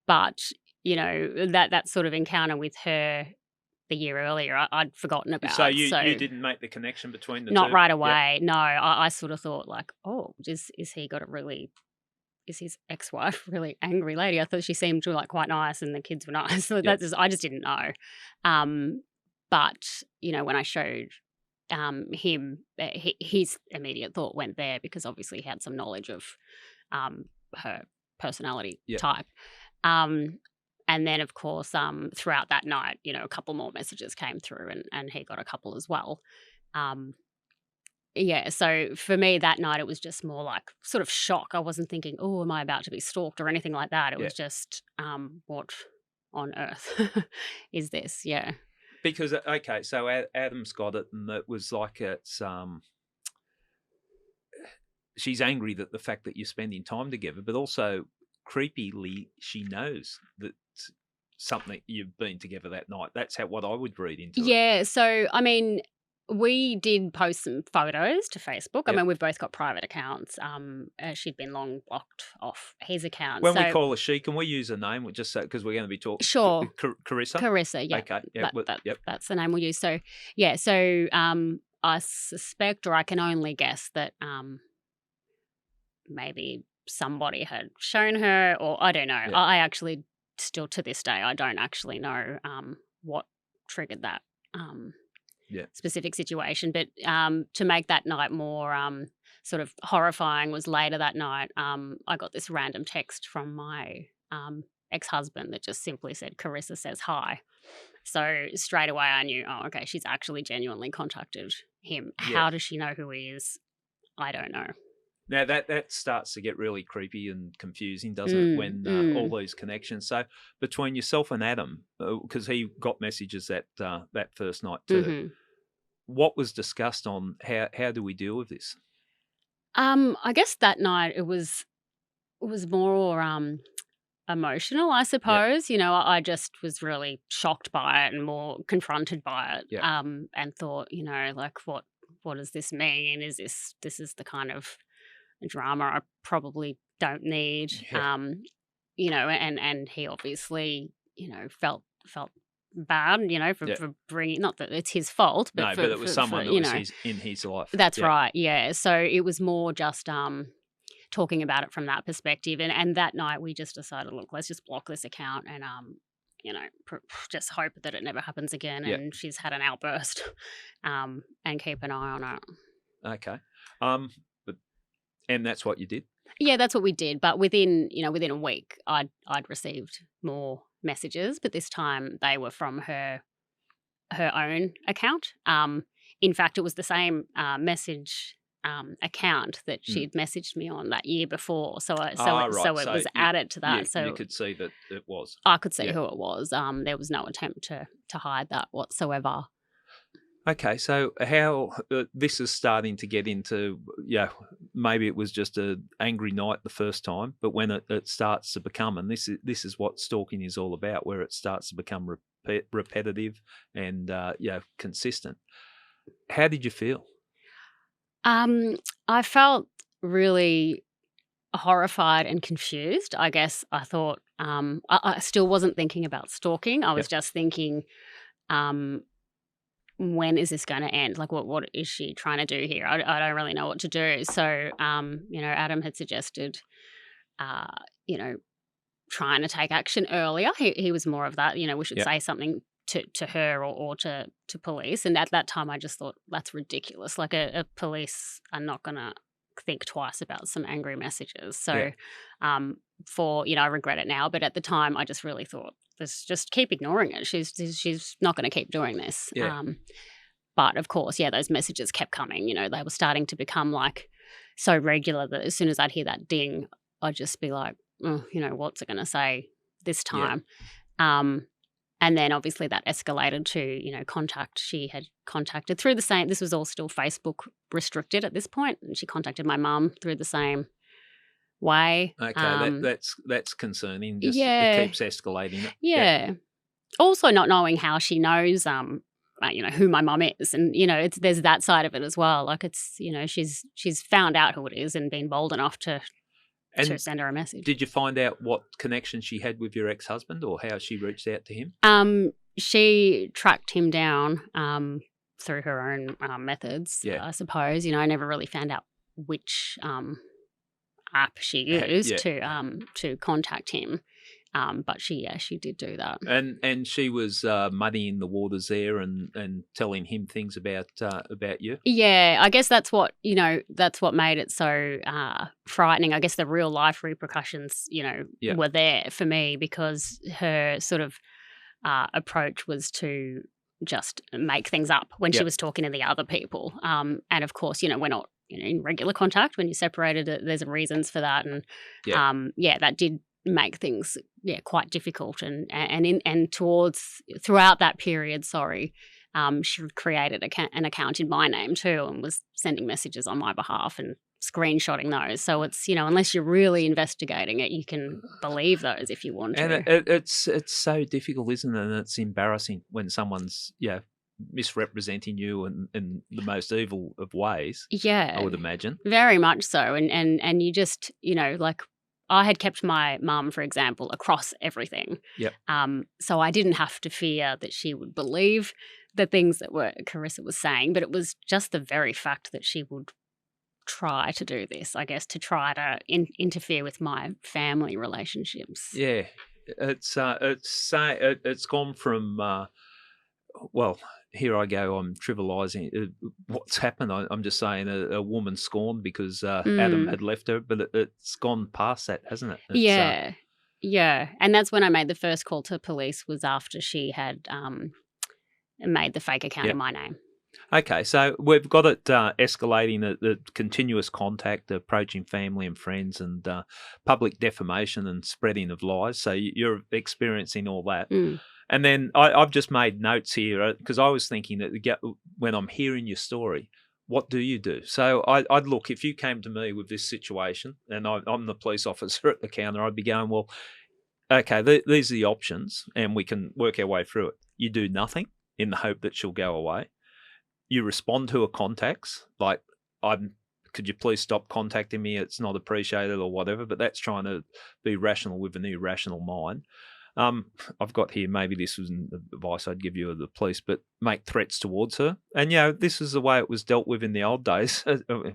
S1: But that sort of encounter with her the year earlier, I'd forgotten about.
S2: So you didn't make the connection between the two?
S1: Not right
S2: Yep.
S1: away. No, I sort of thought like, oh, is he got a really? Is his ex-wife really angry lady? I thought she seemed like quite nice, and the kids were nice. So
S2: Yep.
S1: I just didn't know. But when I showed him, his immediate thought went there because obviously he had some knowledge of her personality
S2: Yeah.
S1: type. And then, of course, throughout that night, a couple more messages came through, and he got a couple as well. Um, yeah, so for me that night it was just more like sort of shock. I wasn't thinking, "Oh, am I about to be stalked?" or anything like that. It
S2: Yeah.
S1: was just, what on earth is this? Yeah.
S2: Because okay, so Adam's got it, and it was like it's she's angry that the fact that you're spending time together, but also creepily she knows that something you've been together that night. That's what I would read into it.
S1: Yeah, so, I mean, we did post some photos to Facebook. I
S2: Yep.
S1: mean, we've both got private accounts. She'd been long blocked off his account.
S2: When we
S1: So
S2: call her she, can we use a name? Just so because we're going to be talking.
S1: Sure.
S2: Carissa.
S1: Carissa, yeah.
S2: Okay. Yeah. Yep.
S1: That's the name we'll use. So, yeah, so I suspect, or I can only guess that maybe somebody had shown her, or I don't know.
S2: Yeah.
S1: I actually, still to this day, I don't actually know what triggered that
S2: Yeah.
S1: specific situation. But to make that night more sort of horrifying was later that night, I got this random text from my ex-husband that just simply said, "Carissa says hi." So straight away I knew, oh, okay, she's actually genuinely contacted him.
S2: Yeah.
S1: How does she know who he is? I don't know.
S2: Now that starts to get really creepy and confusing, doesn't it? When all these connections. So between yourself and Adam, because he got messages that first night too.
S1: Mhm.
S2: What was discussed on how do we deal with this?
S1: I guess that night it was more emotional, I suppose. I just was really shocked by it and more confronted by it.
S2: Yeah.
S1: And thought, like what does this mean? Is this is the kind of drama I probably don't need.
S2: Yeah.
S1: And he obviously, felt bad,
S2: Yeah.
S1: for bringing, not that it's his fault, but
S2: No, but it was someone that was in his life.
S1: That's
S2: Yeah.
S1: right, yeah. So it was more just talking about it from that perspective, and that night we just decided, look, let's just block this account and just hope that it never happens again,
S2: Yeah.
S1: and she's had an outburst, and keep an eye on it.
S2: Okay. But and that's what you did.
S1: Yeah, that's what we did. But within a week, I'd received more messages, but this time they were from her own account. In fact, it was the same message account that she'd messaged me on that year before. So it
S2: Right.
S1: was added to that.
S2: You could see that it was.
S1: I could see
S2: Yeah.
S1: who it was. There was no attempt to hide that whatsoever.
S2: Okay, so how this is starting to get into, maybe it was just an angry night the first time, but when it starts to become, and this is what stalking is all about, where it starts to become repetitive and consistent. How did you feel?
S1: I felt really horrified and confused. I guess I thought I still wasn't thinking about stalking. I was just thinking, when is this going to end? Like, what is she trying to do here? I don't really know what to do. So, Adam had suggested, trying to take action earlier. He was more of that, we should say something to her or to police. And at that time, I just thought, that's ridiculous. Like, a police are not going to think twice about some angry messages. So, I regret it now. But at the time, I just really thought, just keep ignoring it. She's not going to keep doing this.
S2: Yeah.
S1: But of course, those messages kept coming. They were starting to become like so regular that as soon as I'd hear that ding, I'd just be like, oh, what's it going to say this time? And then obviously that escalated to, contact. She had contacted through the same, this was all still Facebook restricted at this point, and she contacted my mum through the same way.
S2: Okay, that's concerning. Just
S1: Yeah.
S2: It keeps escalating.
S1: Yeah. Also not knowing how she knows, who my mum is, and there's that side of it as well. Like it's, she's found out who it is and been bold enough to send her a message.
S2: Did you find out what connection she had with your ex-husband, or how she reached out to him?
S1: She tracked him down through her own methods. I suppose. I never really found out which app she used to contact him. But she did do that.
S2: And she was muddying the waters there and telling him things about you.
S1: Yeah, I guess that's what made it so frightening. I guess the real life repercussions,
S2: Yeah.
S1: were there for me because her sort of approach was to just make things up when she
S2: Yep.
S1: was talking to the other people. And of course, we're not in regular contact when you're separated. There's reasons for that, and
S2: Yeah.
S1: that did make things quite difficult. And throughout that period, she created an account in my name too and was sending messages on my behalf and screenshotting those. So it's, unless you're really investigating it, you can believe those if you want to.
S2: And it's so difficult, isn't it? And it's embarrassing when someone's misrepresenting you in the most evil of ways.
S1: Yeah,
S2: I would imagine.
S1: very much so. And you just, like I had kept my mum, for example, across everything.
S2: Yep.
S1: So I didn't have to fear that she would believe the things that Carissa was saying, but it was just the very fact that she would try to do this, I guess, to try to interfere with my family relationships.
S2: Yeah, it's gone from well, here I go. I'm trivialising what's happened. I'm just saying a woman scorned because Adam had left her, but it's gone past that, hasn't it? It's,
S1: yeah. And that's when I made the first call to police, was after she had made the fake account in my name.
S2: Okay, so we've got it escalating the continuous contact, approaching family and friends, and public defamation and spreading of lies. So you're experiencing all that. And then I've just made notes here because I was thinking that when I'm hearing your story, what do you do? So I'd look, if you came to me with this situation and I'm the police officer at the counter, I'd be going, well, okay, these are the options and we can work our way through it. You do nothing in the hope that she'll go away. You respond to her contacts, like, could you please stop contacting me? It's not appreciated or whatever, but that's trying to be rational with an irrational mind. I've got here, maybe this was advice I'd give you of the police, but make threats towards her. And, this is the way it was dealt with in the old days.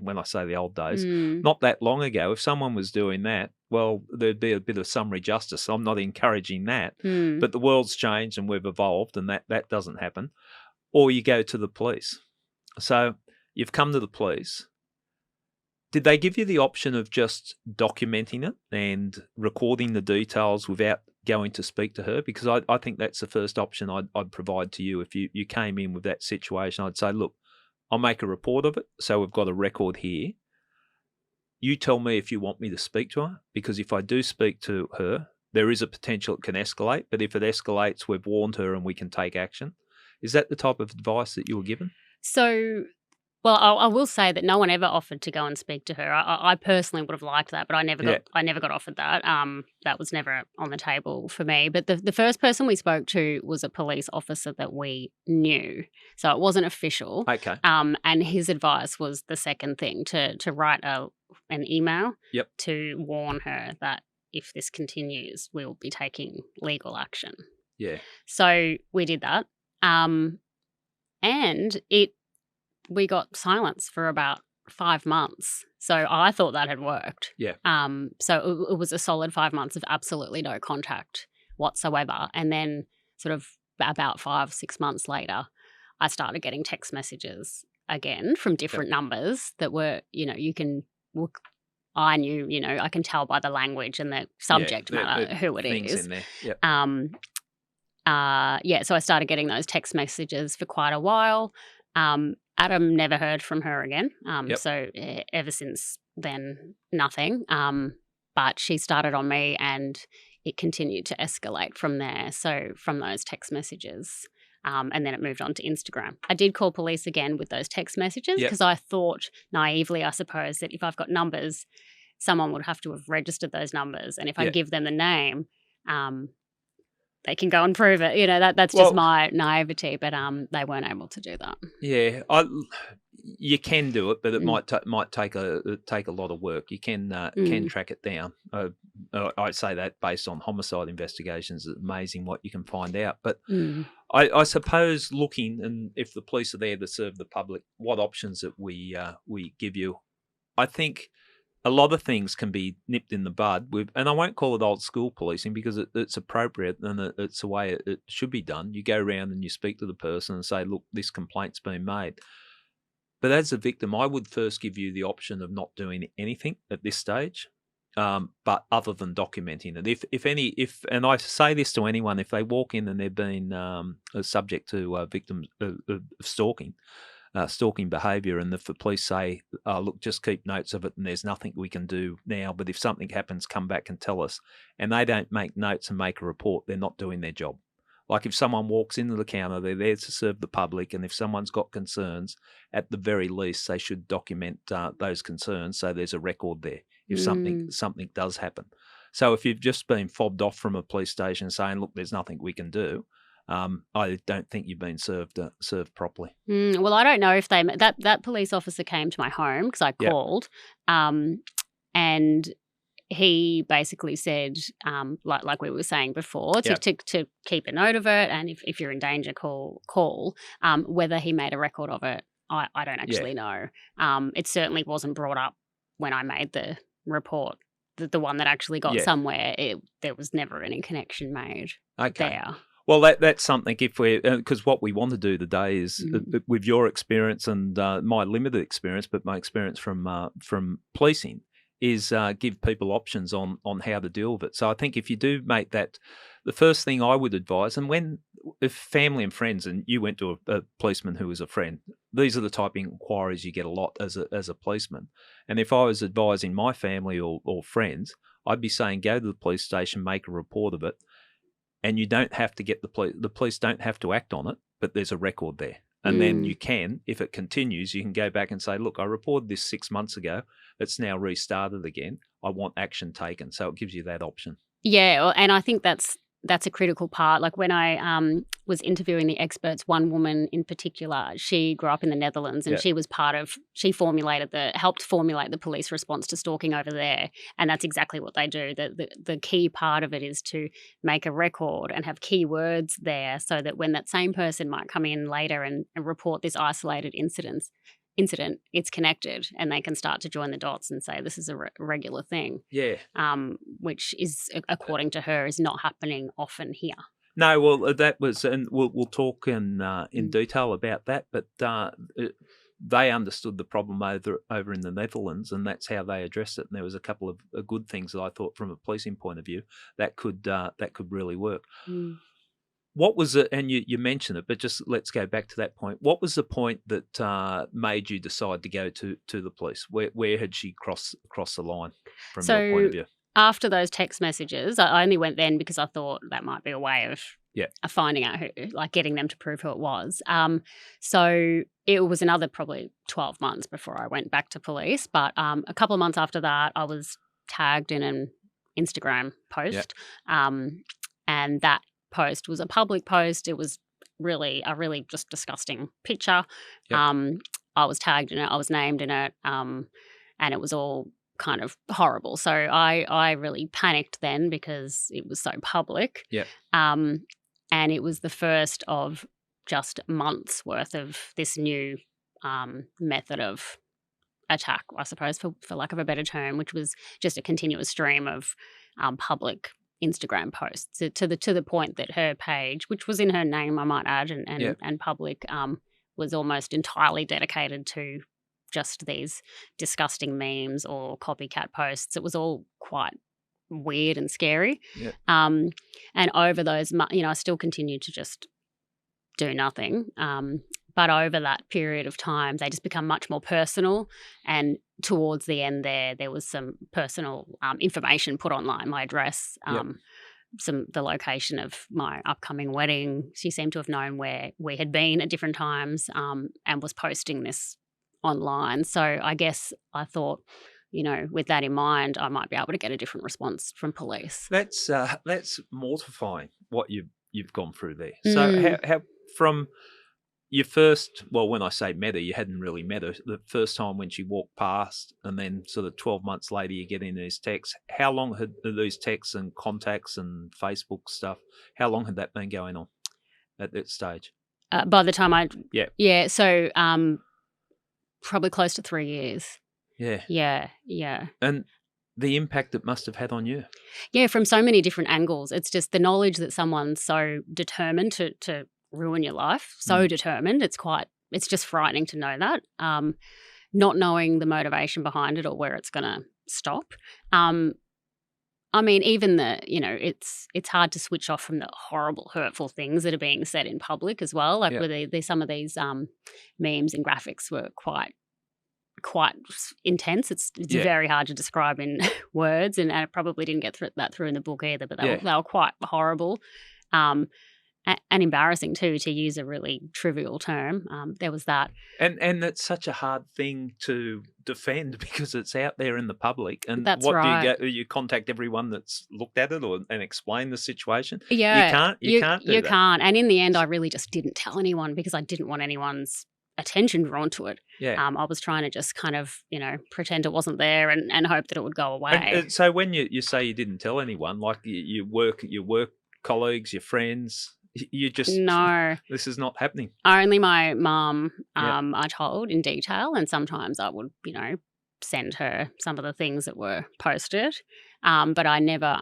S2: When I say the old days, not that long ago, if someone was doing that, well, there'd be a bit of summary justice. I'm not encouraging that, but the world's changed and we've evolved and that doesn't happen. Or you go to the police. So you've come to the police. Did they give you the option of just documenting it and recording the details without going to speak to her? Because I think that's the first option I'd provide to you. If you came in with that situation, I'd say, look, I'll make a report of it. So we've got a record here. You tell me if you want me to speak to her, because if I do speak to her, there is a potential it can escalate. But if it escalates, we've warned her and we can take action. Is that the type of advice that you were given?
S1: So, well, I will say that no one ever offered to go and speak to her. I personally would have liked that, but I never got offered that. That was never on the table for me. But the first person we spoke to was a police officer that we knew, so it wasn't official.
S2: Okay.
S1: And his advice was the second thing, to write an email.
S2: Yep. To
S1: warn her that if this continues, we'll be taking legal action.
S2: Yeah.
S1: So we did that. And we got silence for about 5 months. So I thought that had worked.
S2: Yeah.
S1: So it was a solid 5 months of absolutely no contact whatsoever. And then sort of about 5-6 months later, I started getting text messages again from different numbers that were, I knew, I can tell by the language and the subject matter who it is.
S2: In there. Yep.
S1: So I started getting those text messages for quite a while. Adam never heard from her again. So ever since then, nothing. But she started on me and it continued to escalate from there. So from those text messages, and then it moved on to Instagram. I did call police again with those text messages because I thought naively, I suppose, that if I've got numbers, someone would have to have registered those numbers. And if I give them the name, they can go and prove it. That's just my naivety, but they weren't able to do that.
S2: Yeah, you can do it, but it might take a lot of work. You can track it down. I say that based on homicide investigations. It's amazing what you can find out. But I suppose looking, and if the police are there to serve the public, what options that we give you, I think a lot of things can be nipped in the bud with, and I won't call it old school policing because it's appropriate and it's the way it should be done. You go around and you speak to the person and say, look, this complaint's been made. But as a victim, I would first give you the option of not doing anything at this stage, but other than documenting it. And I say this to anyone, if they walk in and they've been subject to victims of stalking behaviour, and if the police say, look, just keep notes of it and there's nothing we can do now, but if something happens, come back and tell us, and they don't make notes and make a report, they're not doing their job. Like if someone walks into the counter, they're there to serve the public, and if someone's got concerns, at the very least, they should document those concerns so there's a record there if something does happen. So if you've just been fobbed off from a police station saying, look, there's nothing we can do, I don't think you've been served properly.
S1: Well, I don't know if that police officer came to my home because I called, and he basically said, like we were saying before, to keep a note of it, and if you're in danger, call. Whether he made a record of it, I don't actually know. It certainly wasn't brought up when I made the report. The one that actually got somewhere, there was never any connection made there.
S2: Well, that's something, because what we want to do today is, with your experience and my limited experience, but my experience from policing, is give people options on how to deal with it. So I think if you do make that, the first thing I would advise, and if family and friends, and you went to a policeman who was a friend, these are the type of inquiries you get a lot as a policeman. And if I was advising my family or friends, I'd be saying, go to the police station, make a report of it, and you don't have to get the police don't have to act on it, but there's a record there. And then you can, if it continues, you can go back and say, look, I reported this 6 months ago. It's now restarted again. I want action taken. So it gives you that option. Yeah,
S1: and I think that's a critical part. Like when I was interviewing the experts, one woman in particular, she grew up in the Netherlands, and she was helped formulate the police response to stalking over there. And that's exactly what they do. The key part of it is to make a record and have keywords there so that when that same person might come in later and report this isolated incident, it's connected, and they can start to join the dots and say this is a regular thing.
S2: Yeah.
S1: Which is, according to her, is not happening often here.
S2: No, well, that was, and we'll talk in detail about that. But they understood the problem over in the Netherlands, and that's how they addressed it. And there was a couple of good things that I thought, from a policing point of view, that could really work. What was it, and you mentioned it, but just let's go back to that point. What was the point that made you decide to go to the police? Where had she crossed the line from your point of view?
S1: After those text messages, I only went then because I thought that might be a way of finding out who, like getting them to prove who it was. So it was another probably 12 months before I went back to police. But a couple of months after that, I was tagged in an Instagram post, and that post was a public post. It was really a really just disgusting picture. I was tagged in it, I was named in it, and it was all kind of horrible. So I really panicked then because it was so public. And it was the first of just months worth of this new method of attack, I suppose, for lack of a better term, which was just a continuous stream of public Instagram posts to the point that her page, which was in her name, I might add, and public, was almost entirely dedicated to just these disgusting memes or copycat posts. It was all quite weird and scary. And over those, I still continued to just do nothing. But over that period of time, they just become much more personal. And towards the end there was some personal information put online, my address, the location of my upcoming wedding. She seemed to have known where we had been at different times, and was posting this online. So I guess I thought, with that in mind, I might be able to get a different response from police.
S2: That's mortifying what you've gone through there. So how from your first, well, when I say met her, you hadn't really met her. The first time when she walked past, and then sort of 12 months later, you get in these texts. How long had these texts and contacts and Facebook stuff, how long had that been going on at that stage?
S1: By the time so probably close to 3 years.
S2: Yeah.
S1: Yeah.
S2: And the impact it must have had on you.
S1: Yeah, from so many different angles. It's just the knowledge that someone's so determined to ruin your life, so determined. It's just frightening to know that. Not knowing the motivation behind it or where it's going to stop. I mean, even it's hard to switch off from the horrible, hurtful things that are being said in public as well. Like with some of these memes and graphics were quite intense. It's very hard to describe in words, and I probably didn't get that through in the book either. But they were quite horrible, and embarrassing too, to use a really trivial term. There was that,
S2: and it's such a hard thing to defend because it's out there in the public. And
S1: that's
S2: what
S1: right.
S2: do you contact everyone that's looked at it and explain the situation?
S1: Yeah,
S2: you can't do that.
S1: can't. And in the end, I really just didn't tell anyone because I didn't want anyone's attention drawn to it. I was trying to just kind of, pretend it wasn't there and hope that it would go away.
S2: And so when you say you didn't tell anyone, like your work colleagues, your friends, you just
S1: no,
S2: this is not happening.
S1: Only my mum I told in detail, and sometimes I would, send her some of the things that were posted, but I never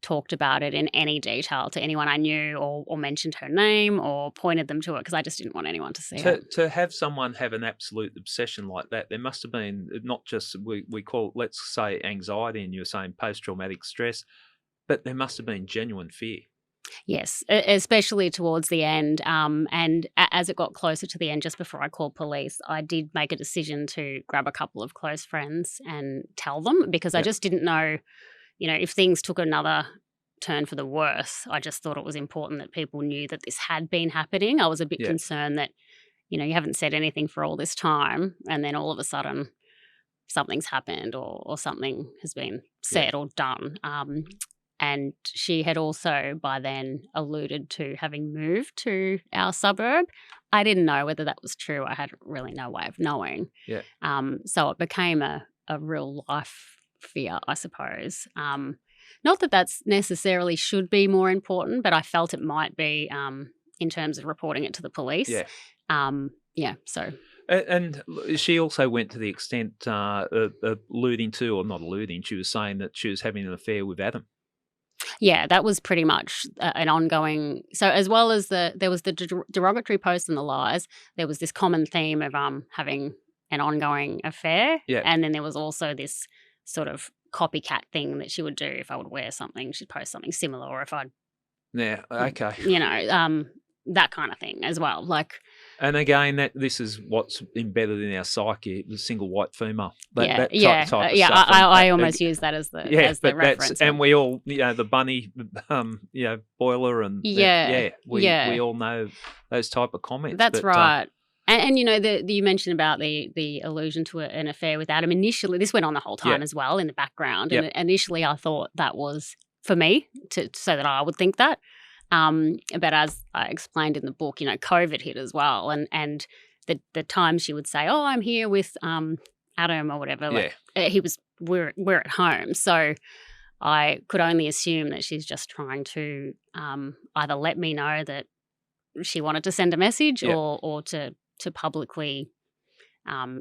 S1: talked about it in any detail to anyone I knew or mentioned her name or pointed them to it because I just didn't want anyone to see it.
S2: To have someone have an absolute obsession like that, there must have been not just, we call it, let's say, anxiety, and you were saying post-traumatic stress, but there must have been genuine fear.
S1: Yes, especially towards the end. And as it got closer to the end, just before I called police, I did make a decision to grab a couple of close friends and tell them because I just didn't know, if things took another turn for the worse. I just thought it was important that people knew that this had been happening. I was a bit concerned that, you haven't said anything for all this time and then all of a sudden something's happened or something has been said or done. And she had also by then alluded to having moved to our suburb. I didn't know whether that was true. I had really no way of knowing. So it became a real life fear, I suppose. Not that that's necessarily should be more important, but I felt it might be in terms of reporting it to the police. So.
S2: And she also went to the extent alluding to, or not alluding, she was saying that she was having an affair with Adam.
S1: Yeah, that was pretty much an ongoing. So as well as there was the derogatory posts and the lies, there was this common theme of having an ongoing affair, and then there was also this sort of copycat thing that she would do. If I would wear something, she'd post something similar, or if I'd that kind of thing as well. Like,
S2: and again, this is what's embedded in our psyche: the single white female. Type of stuff.
S1: I almost use that as the reference.
S2: And we all, the bunny, boiler, and we all know those type of comments.
S1: That's right. And you mentioned about the allusion to an affair with Adam. Initially, this went on the whole time as well in the background. And initially, I thought that was for me so that I would think that. But as I explained in the book, COVID hit as well, and the time she would say, "Oh, I'm here with Adam" or whatever, we're at home, so I could only assume that she's just trying to either let me know that she wanted to send a message or to publicly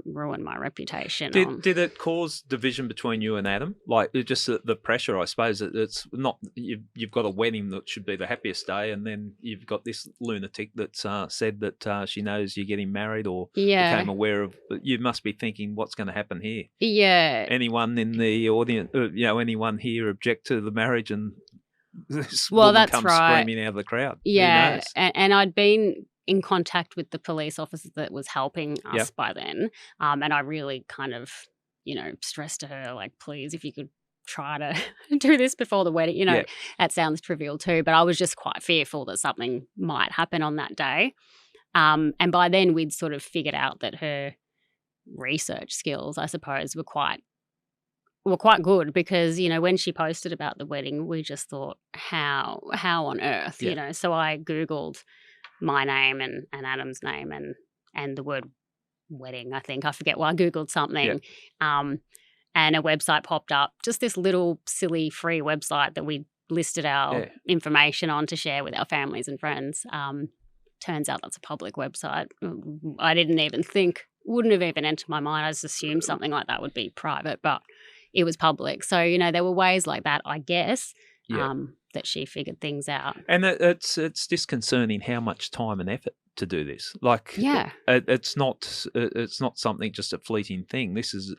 S1: ruin my reputation.
S2: Did it cause division between you and Adam? Like, just the pressure, I suppose. It's not you've got a wedding that should be the happiest day, and then you've got this lunatic that's said that she knows you're getting married or became aware of. But you must be thinking, what's going to happen here?
S1: Yeah.
S2: Anyone in the audience, anyone here object to the marriage, and this
S1: that's
S2: comes
S1: right.
S2: screaming out of the crowd.
S1: Yeah, and I'd been in contact with the police officer that was helping us by then. And I really kind of, stressed to her, like, please, if you could try to do this before the wedding, that sounds trivial too. But I was just quite fearful that something might happen on that day. And by then we'd sort of figured out that her research skills, I suppose, were quite good because, when she posted about the wedding, we just thought, how on earth, So I Googled my name and Adam's name and the word wedding, I think. I forget why I Googled something. And a website popped up, just this little silly free website that we listed our information on to share with our families and friends. Turns out that's a public website. I didn't even think wouldn't have even entered my mind. I just assumed something like that would be private, but it was public. So, there were ways like that, I guess,
S2: Yeah.
S1: that she figured things out.
S2: And it's disconcerting how much time and effort to do this. Like,
S1: Yeah.
S2: it's not something, just a fleeting thing. This is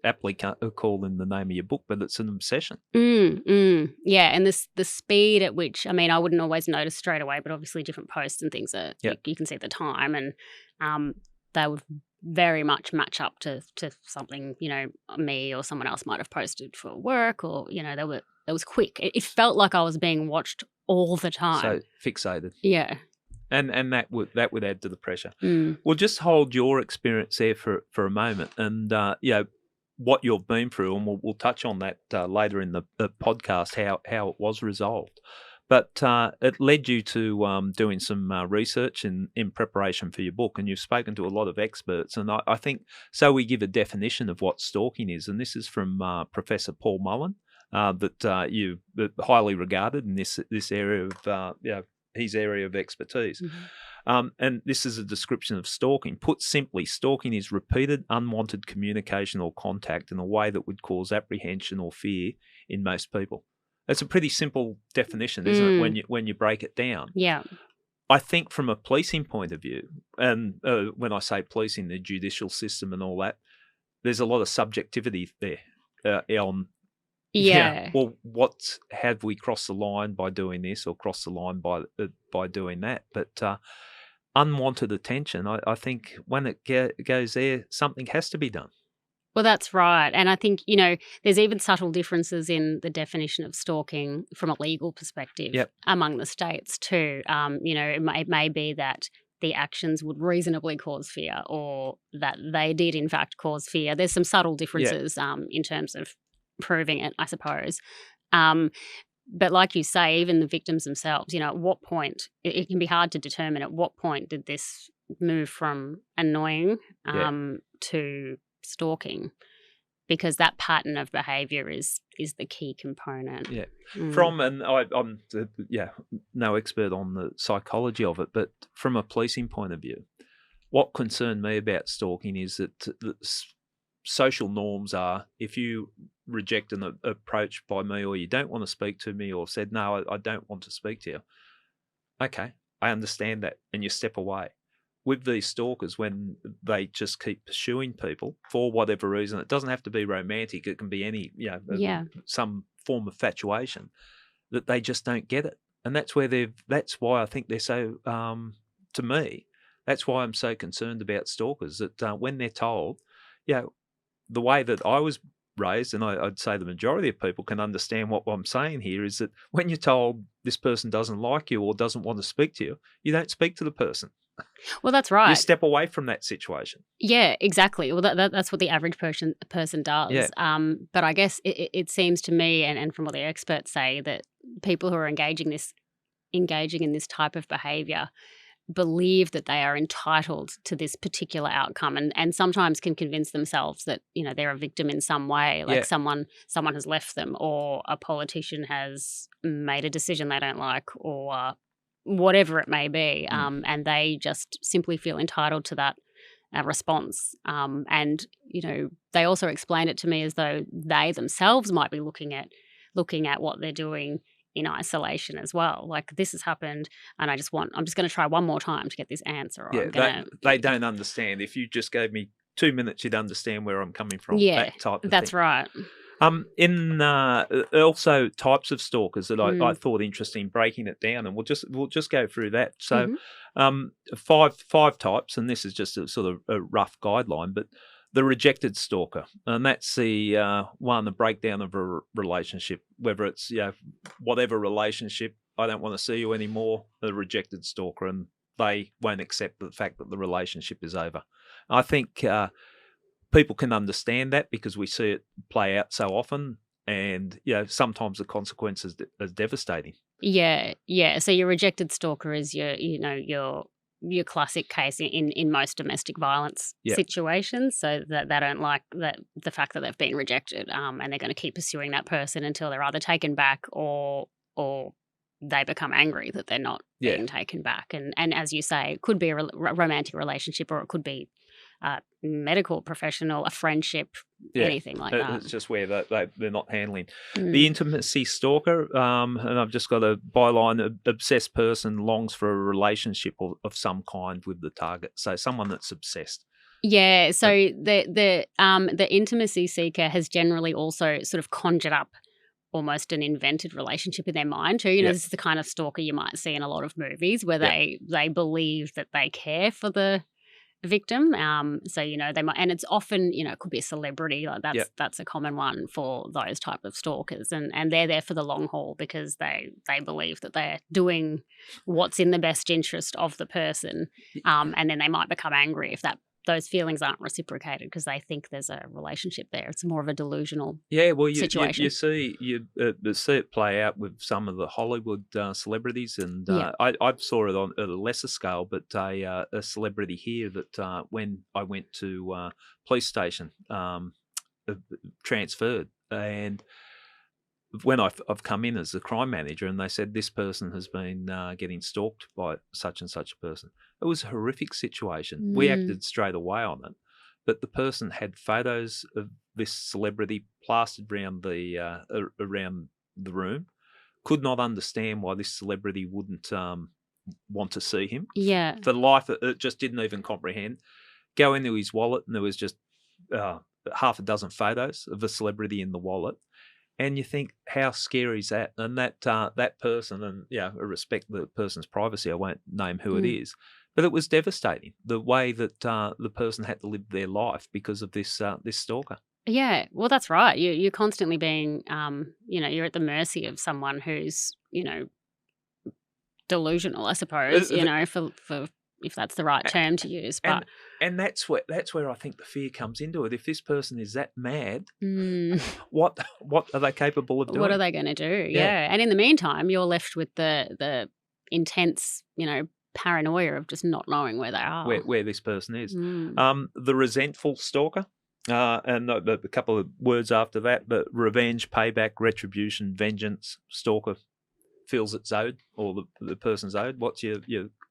S2: aptly called in the name of your book, but it's an obsession.
S1: Yeah, and the speed at which, I wouldn't always notice straight away, but obviously different posts and things are, you can see the time, and they would very much match up to something, me or someone else might have posted for work, or, that was quick. It felt like I was being watched all the time.
S2: So fixated.
S1: Yeah.
S2: And that would add to the pressure.
S1: Mm.
S2: Well, just hold your experience there for a moment, and what you've been through, and we'll touch on that later in the podcast, how it was resolved. But it led you to doing some research in preparation for your book, and you've spoken to a lot of experts. And I think, so we give a definition of what stalking is, and this is from Professor Paul Mullen, that you highly regarded in this area of his area of expertise.
S1: Mm-hmm.
S2: And this is a description of stalking. Put simply, stalking is repeated unwanted communication or contact in a way that would cause apprehension or fear in most people. That's a pretty simple definition, isn't it, when you break it down?
S1: Yeah.
S2: I think from a policing point of view, and when I say policing, the judicial system and all that, there's a lot of subjectivity there on.
S1: Yeah.
S2: Well, what have we crossed the line by doing this, or crossed the line by doing that? But unwanted attention, I think when it goes there, something has to be done.
S1: Well, that's right. And I think, there's even subtle differences in the definition of stalking from a legal perspective among the states too. It may be that the actions would reasonably cause fear, or that they did in fact cause fear. There's some subtle differences in terms of proving it, I suppose. But like you say, even the victims themselves, at what point, it can be hard to determine at what point did this move from annoying to stalking, because that pattern of behaviour is the key component.
S2: Yeah. And I'm no expert on the psychology of it, but from a policing point of view, what concerned me about stalking is that the social norms are, if you reject an approach by me, or you don't want to speak to me, or said, no, I don't want to speak to you, okay, I understand that, and you step away. With these stalkers, when they just keep pursuing people for whatever reason, it doesn't have to be romantic, it can be any, some form of infatuation, that they just don't get it. And that's why I think they're so, to me, that's why I'm so concerned about stalkers, that when they're told, the way that I was raised, and I'd say the majority of people can understand what I'm saying here, is that when you're told this person doesn't like you or doesn't want to speak to you, you don't speak to the person.
S1: Well, that's right.
S2: You step away from that situation.
S1: Yeah, exactly. Well, that's what the average person does.
S2: Yeah.
S1: But I guess it seems to me, and from what the experts say, that people who are engaging in this type of behaviour believe that they are entitled to this particular outcome, and sometimes can convince themselves that they're a victim in some way, like someone has left them, or a politician has made a decision they don't like, or whatever it may be, and they just simply feel entitled to that response. And they also explain it to me as though they themselves might be looking at what they're doing in isolation as well. Like, this has happened, and I'm just going to try one more time to get this answer. Or
S2: they don't understand. If you just gave me 2 minutes, you'd understand where I'm coming from.
S1: Yeah,
S2: that type of
S1: that's
S2: thing.
S1: right.
S2: In also types of stalkers that I thought interesting, breaking it down, and we'll just go through that. So, five types, and this is just a sort of a rough guideline, but the rejected stalker, and that's the the breakdown of a relationship, whether it's whatever relationship, I don't want to see you anymore. The rejected stalker, and they won't accept the fact that the relationship is over. I think people can understand that because we see it play out so often, and sometimes the consequences are devastating. Yeah.
S1: So your rejected stalker is your classic case in most domestic violence situations. So that they don't like the fact that they've been rejected, and they're going to keep pursuing that person until they're either taken back or they become angry that they're not being taken back. And as you say, it could be a romantic relationship, or it could be a medical professional, a friendship,
S2: Yeah.
S1: anything like that.
S2: It's just where they're not handling. The
S1: Mm.
S2: intimacy stalker, and I've just got a byline, obsessed person longs for a relationship of some kind with the target. So someone that's obsessed.
S1: Yeah, so the intimacy seeker has generally also sort of conjured up almost an invented relationship in their mind too. You know,
S2: Yeah.
S1: this is the kind of stalker you might see in a lot of movies where
S2: Yeah.
S1: they believe that they care for the victim. So you know they might, and it's often, you know, it could be a celebrity. Like
S2: Yeah.
S1: that's a common one for those type of stalkers, and they're there for the long haul because they believe that they're doing what's in the best interest of the person. And then they might become angry if those feelings aren't reciprocated because they think there's a relationship there. It's more of a delusional
S2: Yeah, well,
S1: situation.
S2: you see it play out with some of the Hollywood celebrities, and
S1: Yeah.
S2: I saw it on at a lesser scale, but a celebrity here that when I went to police station, transferred, and when I've come in as a crime manager, and they said this person has been getting stalked by such and such a person. It was a horrific situation. We
S1: Mm.
S2: acted straight away on it, but the person had photos of this celebrity plastered around the room. Could not understand why this celebrity wouldn't want to see him.
S1: Yeah.
S2: For life, it just didn't even comprehend. Go into his wallet, and there was just half a dozen photos of a celebrity in the wallet. And you think, how scary is that? And that person, and I respect the person's privacy. I won't name who it is, but it was devastating the way that the person had to live their life because of this stalker.
S1: Yeah, well, that's right. You're constantly being, you know, you're at the mercy of someone who's, you know, delusional, I suppose. You know, for if that's the right term to use. But
S2: and that's where I think the fear comes into it. If this person is that mad,
S1: mm,
S2: what are they capable of doing?
S1: what are they going to do?
S2: Yeah.
S1: Yeah, and in the meantime, you're left with the intense, you know, paranoia of just not knowing where they are.
S2: Where this person is.
S1: Mm.
S2: The resentful stalker. And a couple of words after that, but revenge, payback, retribution, vengeance, stalker feels it's owed, or the person's owed. What's your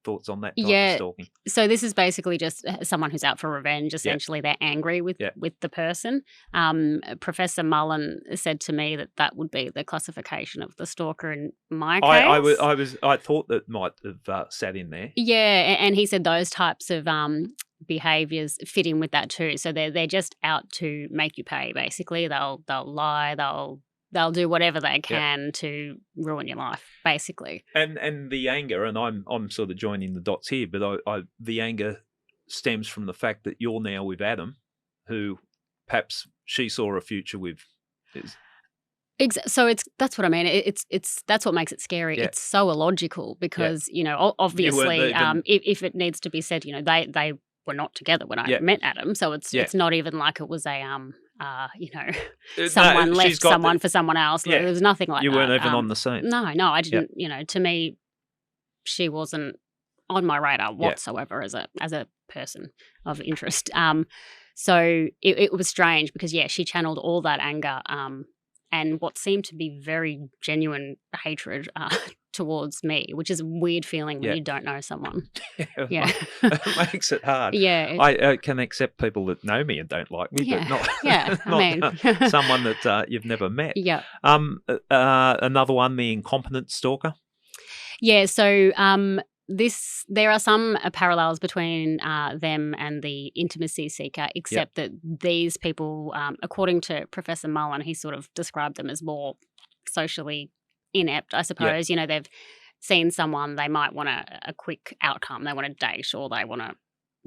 S2: thoughts on that type of stalking?
S1: So this is basically just someone who's out for revenge. Essentially, they're angry with the person. Professor Mullen said to me that would be the classification of the stalker in my case.
S2: I thought that might have sat in there.
S1: Yeah, and he said those types of behaviors fit in with that too. So they're just out to make you pay. Basically, they'll lie. They'll do whatever they can to ruin your life, basically.
S2: And the anger, and I'm sort of joining the dots here, but the anger stems from the fact that you're now with Adam, who perhaps she saw a future with.
S1: So that's what I mean. It's that's what makes it scary.
S2: Yeah.
S1: It's so illogical because you know, obviously, if it needs to be said, you know, they were not together when I met Adam, so it's not even like it was a you know, someone left someone for someone else. There was nothing like that.
S2: You weren't even on the scene.
S1: No, I didn't. You know, to me, she wasn't on my radar whatsoever as a person of interest. So it was strange because she channeled all that anger and what seemed to be very genuine hatred towards me, which is a weird feeling when you don't know someone.
S2: It makes it hard.
S1: Yeah.
S2: I can accept people that know me and don't like me, but not, not someone that you've never met.
S1: Yeah.
S2: Another one, the incompetent stalker.
S1: Yeah, so there are some parallels between them and the intimacy seeker, except that these people, according to Professor Mullen, he sort of described them as more socially inept, I suppose. You know, they've seen someone, they might want a quick outcome. They want to date or they want to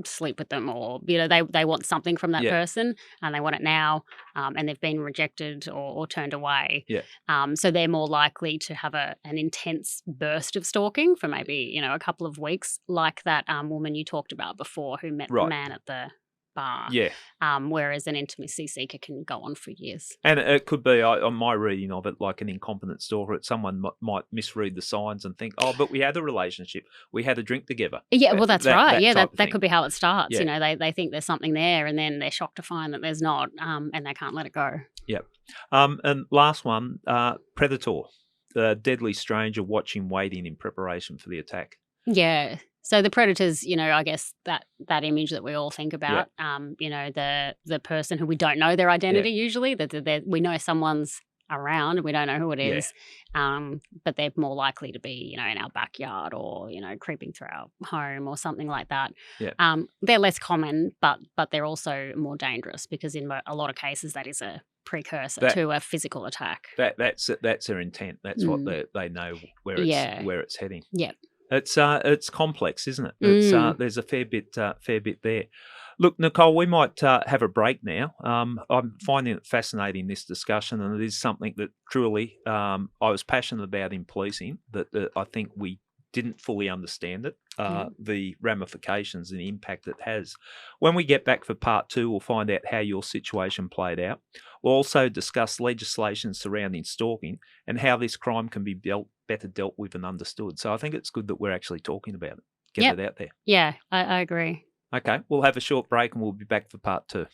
S1: sleep with them, or, you know, they want something from that person and they want it now, and they've been rejected or turned away. So they're more likely to have an intense burst of stalking for maybe, you know, a couple of weeks, like that woman you talked about before who met the man at the bar. Whereas an intimacy seeker can go on for years.
S2: And it could be, on my reading of it, like an incompetent stalker. Someone might misread the signs and think, oh, but we had a relationship. We had a drink together.
S1: Yeah, well, that's right. That could be how it starts. You know, they think there's something there and then they're shocked to find that there's not, and they can't let it go.
S2: And last one, predator, the deadly stranger watching, waiting in preparation for the attack.
S1: Yeah. So the predators, I guess that image that we all think about, the person who we don't know their
S2: Yeah.
S1: identity usually, that we know someone's around and we don't know who it
S2: Yeah.
S1: is, but they're more likely to be, in our backyard or, creeping through our home or something like that.
S2: Yeah.
S1: They're less common, but they're also more dangerous because in a lot of cases that is a precursor to a physical attack.
S2: That's their intent. That's what they know where it's heading.
S1: Yeah.
S2: It's complex, isn't it? It's there's a fair bit there. Look, Nicole, we might have a break now. I'm finding it fascinating, this discussion, and it is something that truly I was passionate about in policing, that I think we didn't fully understand it, the ramifications and the impact it has. When we get back for part 2, we'll find out how your situation played out. We'll also discuss legislation surrounding stalking and how this crime can be better dealt with and understood. So I think it's good that we're actually talking about it. Get it out there.
S1: Yeah, I agree.
S2: Okay, we'll have a short break and we'll be back for part 2.